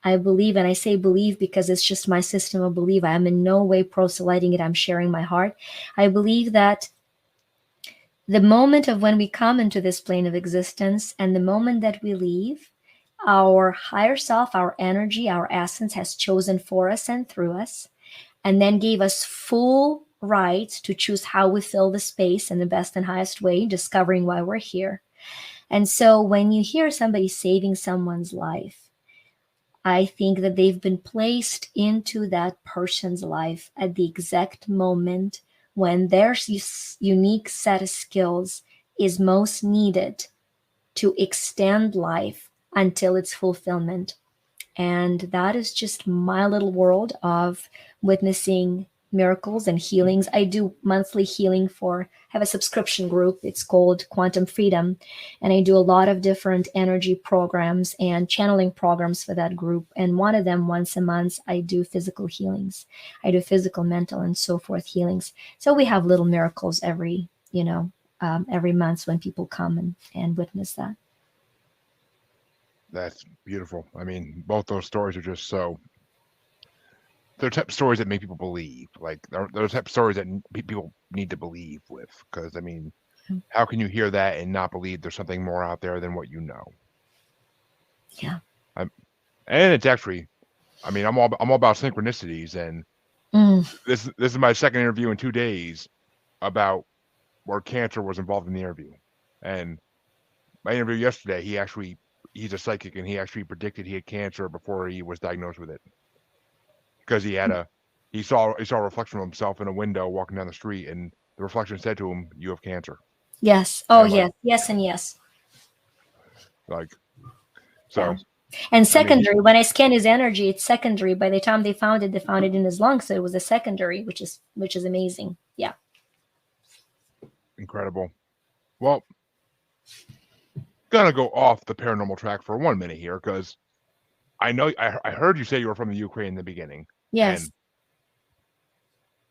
[SPEAKER 2] I believe, and I say believe because it's just my system of belief. I am in no way proselyting it. I'm sharing my heart. I believe that The moment of when we come into this plane of existence and the moment that we leave, our higher self, our energy, our essence has chosen for us and through us, and then gave us full right to choose how we fill the space in the best and highest way, discovering why we're here. And so when you hear somebody saving someone's life, I think that they've been placed into that person's life at the exact moment when their unique set of skills is most needed to extend life until its fulfillment. And that is just my little world of witnessing miracles and healings. I do monthly healing for, have a subscription group. It's called Quantum Freedom. And I do a lot of different energy programs and channeling programs for that group. And one of them, once a month, I do physical healings. I do physical, mental, and so forth healings. So we have little miracles every, every month when people come and witness that.
[SPEAKER 1] That's beautiful. I mean, both those stories are just so. They're type of stories that make people believe. Like they're type of stories that people need to believe with. Because I mean, how can you hear that and not believe there's something more out there than what you know?
[SPEAKER 2] Yeah.
[SPEAKER 1] And it's actually, I mean, I'm all about synchronicities, and this is my second interview in 2 days about where cancer was involved in the interview. And my interview yesterday, he's a psychic, and he actually predicted he had cancer before he was diagnosed with it, because he saw a reflection of himself in a window walking down the street, and the reflection said to him, "You have cancer."
[SPEAKER 2] Yes.
[SPEAKER 1] And
[SPEAKER 2] Oh,
[SPEAKER 1] I'm like,
[SPEAKER 2] yes. Yes, and yes.
[SPEAKER 1] like,
[SPEAKER 2] Yeah.
[SPEAKER 1] so.
[SPEAKER 2] And
[SPEAKER 1] I mean,
[SPEAKER 2] secondary, when I scanned his energy, it's secondary. By the time they found it in his lungs, so it was a secondary, which is amazing. Yeah.
[SPEAKER 1] incredible. Well, gonna go off the paranormal track for 1 minute here, because I heard you say you were from the Ukraine in the beginning, and
[SPEAKER 2] Yes.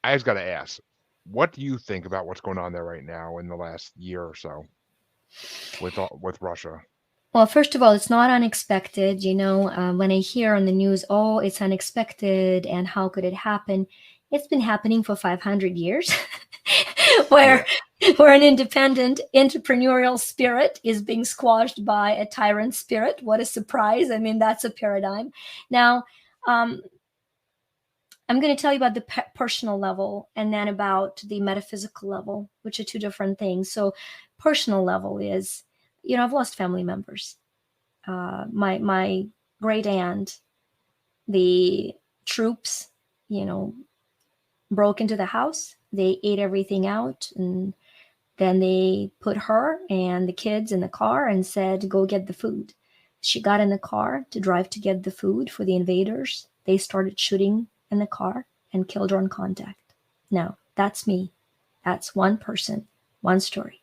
[SPEAKER 1] I just gotta ask, what do you think about what's going on there right now in the last year or so with Russia?
[SPEAKER 2] Well, first of all, it's not unexpected. When I hear on the news, oh, it's unexpected, and how could it happen? It's been happening for 500 years, where
[SPEAKER 1] Yeah.
[SPEAKER 2] where an independent entrepreneurial spirit is being squashed by a tyrant spirit. What a surprise! I mean, that's a paradigm. Now, um, I'm going to tell you about the personal level and then about the metaphysical level, which are two different things. So, personal level is, I've lost family members. My great aunt, the troops, broke into the house. They ate everything out, and then they put her and the kids in the car and said, "Go get the food." She got in the car to drive to get the food for the invaders. They started shooting in the car and killed her on contact. Now, that's me. That's one person, one story.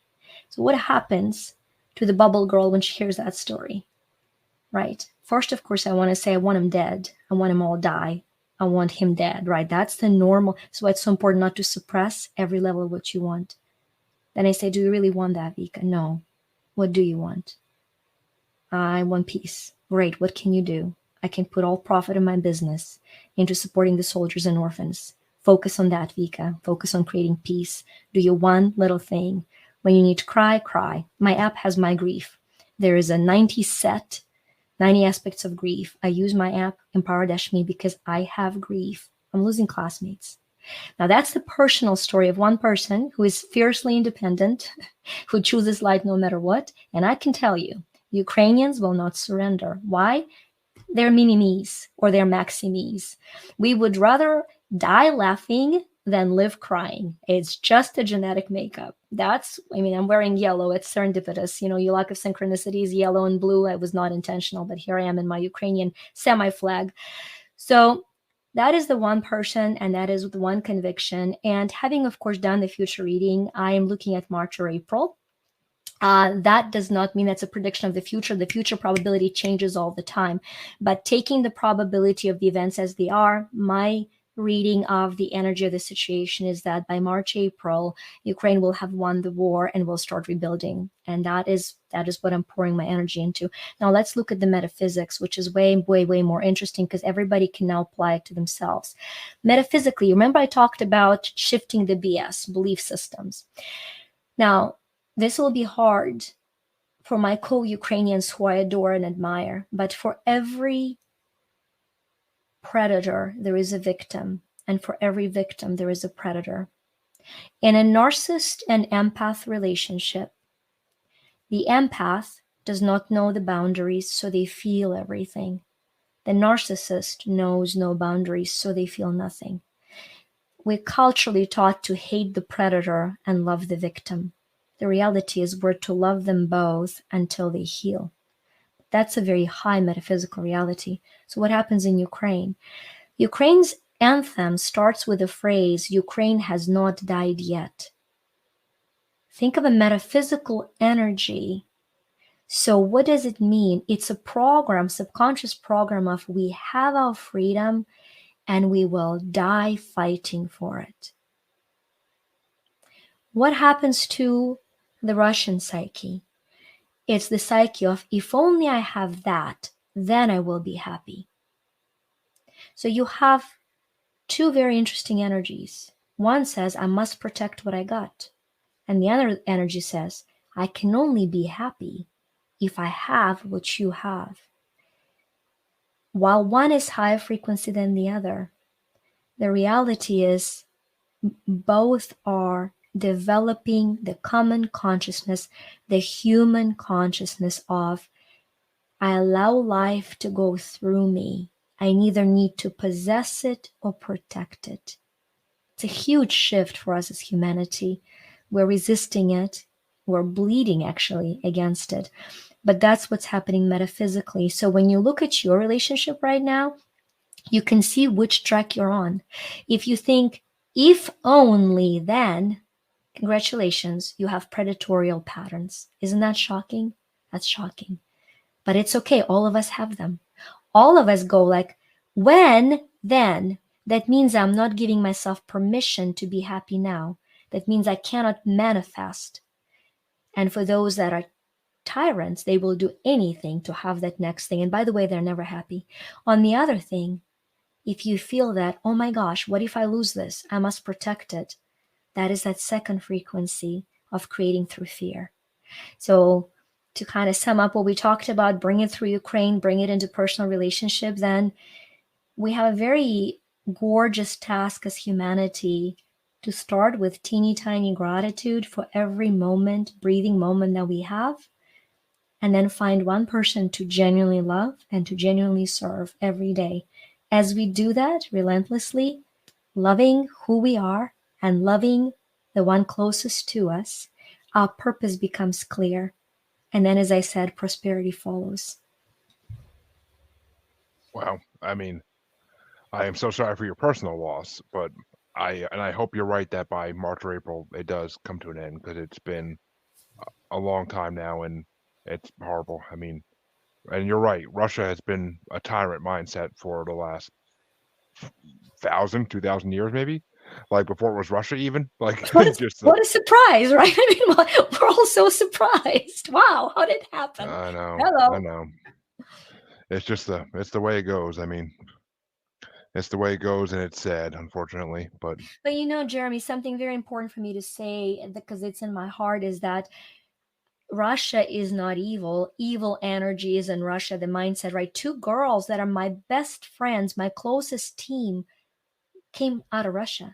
[SPEAKER 2] So, what happens to the bubble girl when she hears that story? Right. First, of course, I want to say I want him dead. I want him all die. I want him dead, right? That's the normal. So it's so important not to suppress every level of what you want. Then I say, do you really want that, Vika? No. What do you want? I want peace. Great. What can you do? I can put all profit of my business into supporting the soldiers and orphans. Focus on that, Vika. Focus on creating peace. Do your one little thing. When you need to cry, cry. My app has my grief. There is a 90 aspects of grief. I use my app, Empower Me, because I have grief. I'm losing classmates. Now, that's the personal story of one person who is fiercely independent, who chooses light no matter what. And I can tell you, Ukrainians will not surrender. Why? They're mini-me's or they're maxi-me's. We would rather die laughing than live crying. It's just a genetic makeup. I'm wearing yellow. It's serendipitous. Your lack of synchronicity is yellow and blue. It was not intentional, but here I am in my Ukrainian semi-flag. So that is the one person, and that is the one conviction. And having, of course, done the future reading, I am looking at March or April. That does not mean that's a prediction of the future. The future probability changes all the time. But taking the probability of the events as they are, my reading of the energy of the situation is that by March, April, Ukraine will have won the war and will start rebuilding. And that is what I'm pouring my energy into. Now let's look at the metaphysics, which is way, way, way more interesting because everybody can now apply it to themselves. Metaphysically, remember I talked about shifting the BS, belief systems. Now, This will be hard for my co-Ukrainians who I adore and admire, but for every predator, there is a victim, and for every victim, there is a predator. In a narcissist and empath relationship, the empath does not know the boundaries, so they feel everything. The narcissist knows no boundaries, so they feel nothing. We're culturally taught to hate the predator and love the victim. The reality is we're to love them both until they heal. That's a very high metaphysical reality. So what happens in Ukraine? Ukraine's anthem starts with the phrase, Ukraine has not died yet. Think of a metaphysical energy. So what does it mean? It's a program, subconscious program of we have our freedom and we will die fighting for it. What happens to the Russian psyche? It's the psyche of if only I have that, then I will be happy. So you have two very interesting energies. One says, I must protect what I got. And the other energy says, I can only be happy if I have what you have. While one is higher frequency than the other, the reality is both are developing the common consciousness, the human consciousness of, I allow life to go through me. I neither need to possess it or protect it. It's a huge shift for us as humanity. We're resisting it. We're bleeding actually against it. But that's what's happening metaphysically. So when you look at your relationship right now, you can see which track you're on. If you think, if only then, congratulations, you have predatorial patterns. Isn't that shocking? That's shocking. But it's okay. All of us have them. All of us go like, when, then. That means I'm not giving myself permission to be happy now. That means I cannot manifest. And for those that are tyrants, they will do anything to have that next thing. And by the way, they're never happy. On the other thing, if you feel that, oh my gosh, what if I lose this? I must protect it. That is that second frequency of creating through fear. So to kind of sum up what we talked about, bring it through Ukraine, bring it into personal relationship, then we have a very gorgeous task as humanity to start with teeny tiny gratitude for every moment, breathing moment that we have, and then find one person to genuinely love and to genuinely serve every day. As we do that relentlessly, loving who we are and loving the one closest to us, our purpose becomes clear. And then, as I said, prosperity follows.
[SPEAKER 1] Wow. I mean, I am so sorry for your personal loss, but I hope you're right that by March or April it does come to an end because it's been a long time now and it's horrible. I mean, and you're right. Russia has been a tyrant mindset for the last 2,000 years, maybe. Like before it was Russia, even like
[SPEAKER 2] What is
[SPEAKER 1] just.
[SPEAKER 2] what a surprise, right? I mean, we're all so surprised. Wow, how did it happen?
[SPEAKER 1] I know, I
[SPEAKER 2] Hello.
[SPEAKER 1] know. It's the way it goes. I mean, it's the way it goes, and it's sad, unfortunately. But
[SPEAKER 2] But you know, Jeremy, something very important for me to say because it's in my heart is that Russia is not evil. Evil energy is in Russia, the mindset, right? Two girls that are my best friends, my closest team, came out of Russia.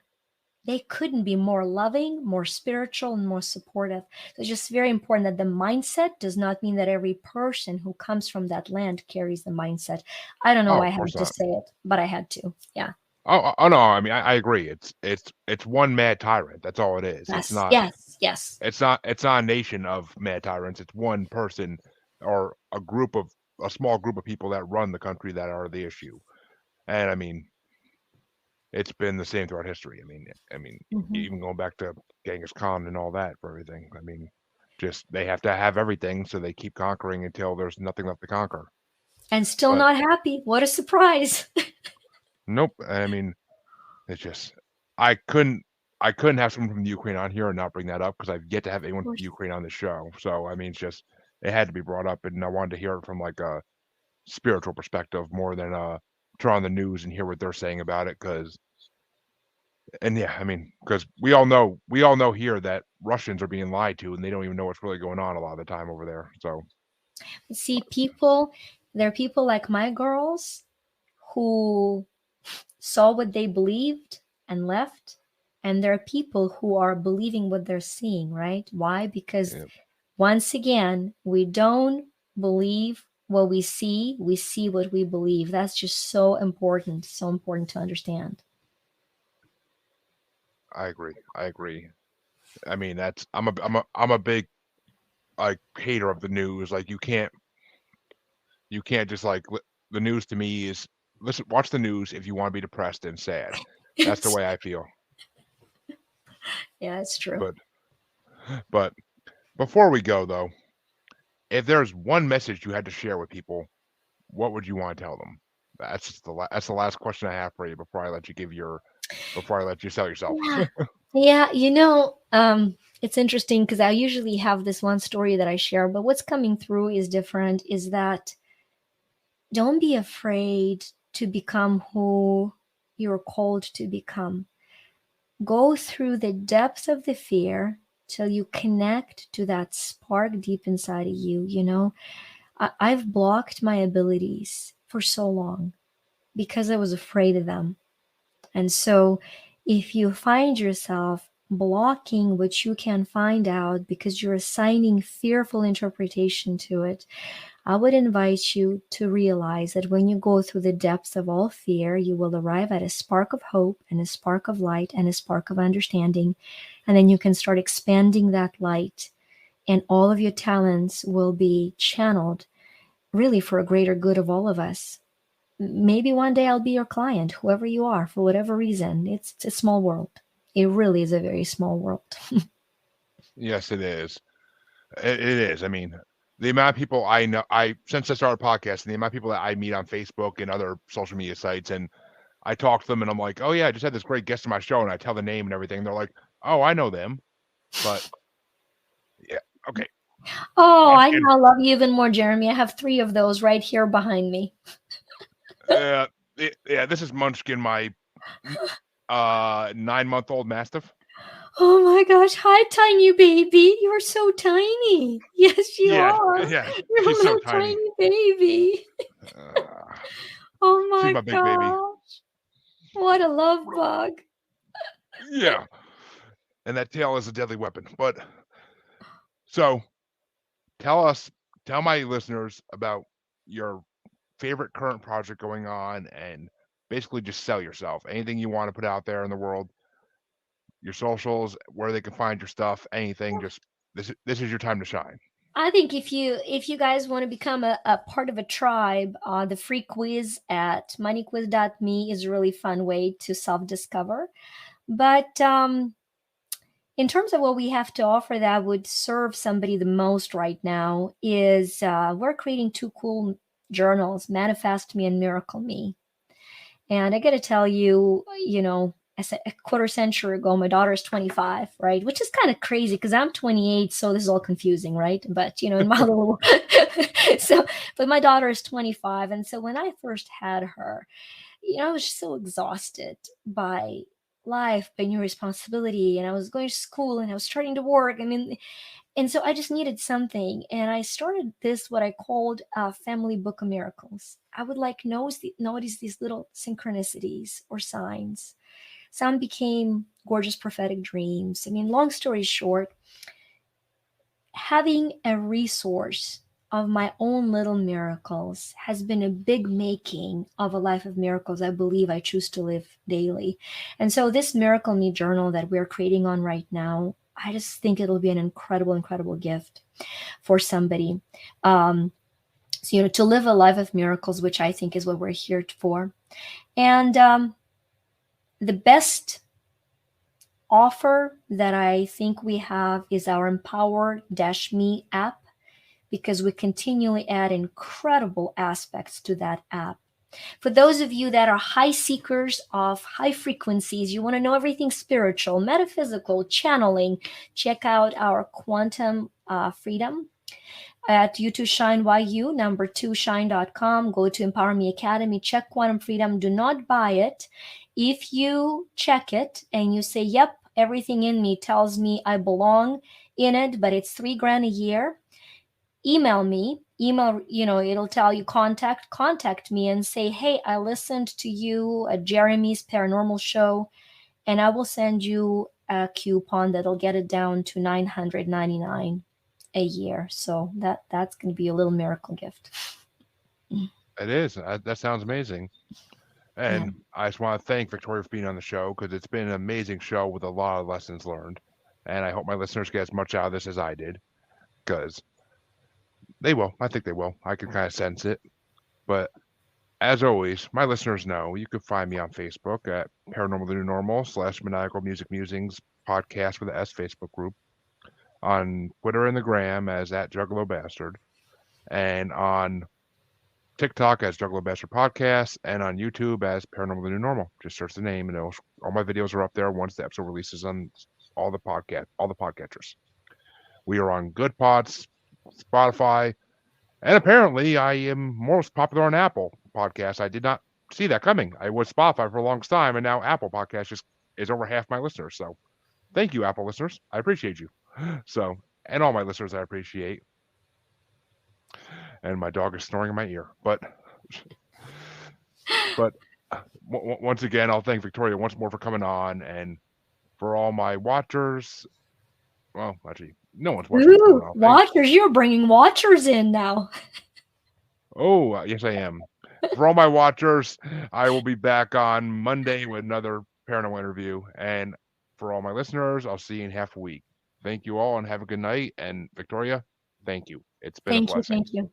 [SPEAKER 2] They couldn't be more loving, more spiritual, and more supportive. So it's just very important that the mindset does not mean that every person who comes from that land carries the mindset. I don't know
[SPEAKER 1] oh,
[SPEAKER 2] why
[SPEAKER 1] of
[SPEAKER 2] I
[SPEAKER 1] course
[SPEAKER 2] had to
[SPEAKER 1] not.
[SPEAKER 2] say it, but I had to. Yeah.
[SPEAKER 1] Oh no. I mean, I agree. It's one mad tyrant. That's all it is. It's
[SPEAKER 2] Yes.
[SPEAKER 1] not.
[SPEAKER 2] Yes. Yes.
[SPEAKER 1] It's not a nation of mad tyrants. It's one person or a small group of people that run the country that are the issue. And I mean, it's been the same throughout history. I mean,
[SPEAKER 2] Hmm.
[SPEAKER 1] even going back to Genghis Khan and all that for everything. I mean, just they have to have everything, so they keep conquering until there's nothing left to conquer.
[SPEAKER 2] And still
[SPEAKER 1] But
[SPEAKER 2] not happy. What a surprise.
[SPEAKER 1] nope. I mean, it's just I couldn't I couldn't have someone from the Ukraine on here and not bring that up because I've yet to have anyone
[SPEAKER 2] Of
[SPEAKER 1] from the
[SPEAKER 2] course.
[SPEAKER 1] Ukraine on the show. So I mean, it's just it had to be brought up, and I wanted to hear it from like a spiritual perspective more than turn on the news and hear what they're saying about it because And yeah, I mean, because we all know here that Russians are being lied to, and they don't even know what's really going on a lot of the time over there. So
[SPEAKER 2] See, there are people like my girls who saw what they believed and left. And there are people who are believing what they're seeing, right? Why? Because
[SPEAKER 1] yeah,
[SPEAKER 2] once again, we don't believe what we see what we believe. That's just so important to understand.
[SPEAKER 1] I agree. I agree. I mean, I'm a big like hater of the news. Like you can't just the news to me is listen watch the news if you want to be depressed and sad. That's the way I feel.
[SPEAKER 2] Yeah, it's true.
[SPEAKER 1] But but before we go though, if there's one message you had to share with people, what would you want to tell them? That's the last question I have for you before I let you sell yourself.
[SPEAKER 2] Yeah. Yeah, it's interesting because I usually have this one story that I share, but what's coming through is different, is that don't be afraid to become who you're called to become. Go through the depths of the fear till you connect to that spark deep inside of you. I've blocked my abilities for so long because I was afraid of them. And so, if you find yourself blocking what you can find out because you're assigning fearful interpretation to it, I would invite you to realize that when you go through the depths of all fear, you will arrive at a spark of hope and a spark of light and a spark of understanding. And then you can start expanding that light, and all of your talents will be channeled really for a greater good of all of us. Maybe one day I'll be your client, whoever you are, for whatever reason. It's a small world. It really is a very small world.
[SPEAKER 1] Yes, it is. It is. I mean, the amount of people I know, I since I started podcasting, the amount of people that I meet on Facebook and other social media sites, and I talk to them, and I'm like, "Oh yeah, I just had this great guest on my show," and I tell the name and everything. They're like, "Oh, I know them," but yeah, okay.
[SPEAKER 2] Oh,
[SPEAKER 1] Once
[SPEAKER 2] I
[SPEAKER 1] again,
[SPEAKER 2] now love you even more, Jeremy. I have three of those right here behind me.
[SPEAKER 1] uh, yeah, this is Munchkin, my 9-month-old mastiff.
[SPEAKER 2] Oh my gosh. Hi, tiny baby. You're so tiny. Yes, you
[SPEAKER 1] Yeah,
[SPEAKER 2] are.
[SPEAKER 1] yeah,
[SPEAKER 2] You're a
[SPEAKER 1] she's so
[SPEAKER 2] little
[SPEAKER 1] tiny.
[SPEAKER 2] tiny baby.
[SPEAKER 1] Uh,
[SPEAKER 2] Oh
[SPEAKER 1] she's
[SPEAKER 2] my
[SPEAKER 1] my big baby.
[SPEAKER 2] gosh. What a love bug.
[SPEAKER 1] Yeah, and that tail is a deadly weapon. But so tell us, tell my listeners about your favorite current project going on, and basically just sell yourself. Anything you want to put out there in the world, your socials, where they can find your stuff, anything. Just this is your time to shine.
[SPEAKER 2] I think if you guys want to become a part of a tribe, the free quiz at moneyquiz.me is a really fun way to self-discover. But in terms of what we have to offer that would serve somebody the most right now is we're creating two cool journals, Manifest Me and Miracle Me. And I got to tell you, as a quarter century ago, my daughter's 25, right? Which is kind of crazy because I'm 28, so this is all confusing, right? But in my little so, but my daughter is 25, and so when I first had her, I was just so exhausted by life, by new responsibility, and I was going to school and I was starting to work. I mean, and so I just needed something, and I started this what I called family book of miracles. I would like notice these little synchronicities or signs. Some became gorgeous prophetic dreams. I mean, long story short, having a resource of my own little miracles has been a big making of a life of miracles I believe I choose to live daily. And so this Miracle Me journal that we're creating on right now, I just think it'll be an incredible, incredible gift for somebody. So, to live a life of miracles, which I think is what we're here for. And the best offer that I think we have is our Empower-Me app, because we continually add incredible aspects to that app. For those of you that are high seekers of high frequencies, you want to know everything spiritual, metaphysical, channeling, check out our Quantum Freedom. at YU2SHINE, YU2SHINE.com. Go to Empower Me Academy, check Quantum Freedom. Do not buy it. If you check it and you say, yep, everything in me tells me I belong in it, but it's $3,000 a year, email me. It'll tell you contact me and say, hey, I listened to you at Jeremy's Paranormal Show, and I will send you a coupon that'll get it down to $999 a year. So that's going to be a little miracle gift.
[SPEAKER 1] It is. That sounds amazing.
[SPEAKER 2] Yeah.
[SPEAKER 1] And I just want to thank Victoria for being on the show because it's been an amazing show with a lot of lessons learned. And I hope my listeners get as much out of this as I did because they will. I think they will. I can kind of sense it. But as always, my listeners know you can find me on Facebook at Paranormal the New Normal / Maniacal Music Musings podcast with the S Facebook group, on Twitter and the Gram as at Juggalo Bastard, and on TikTok as Juggalo Bastard Podcast, and on YouTube as Paranormal the New Normal. Just search the name, and all my videos are up there once the episode releases on all the podcatchers. We are on Good Pods, Spotify, and apparently I am most popular on Apple Podcasts. I did not see that coming. I was Spotify for the longest time, and now Apple Podcast just is over half my listeners. So thank you, Apple listeners. I appreciate you. So, and all my listeners I appreciate. And my dog is snoring in my ear. But once again, I'll thank Victoria once more for coming on, and for all my watchers. Well, actually, no one's watching what's going
[SPEAKER 2] Ooh,
[SPEAKER 1] on.
[SPEAKER 2] watchers! You're bringing watchers in now.
[SPEAKER 1] Oh, yes, I am. For all my watchers, I will be back on Monday with another paranormal interview. And for all my listeners, I'll see you in half a week. Thank you all and have a good night. And Victoria, thank you. It's been a
[SPEAKER 2] Thank you.
[SPEAKER 1] blessing.
[SPEAKER 2] Thank you.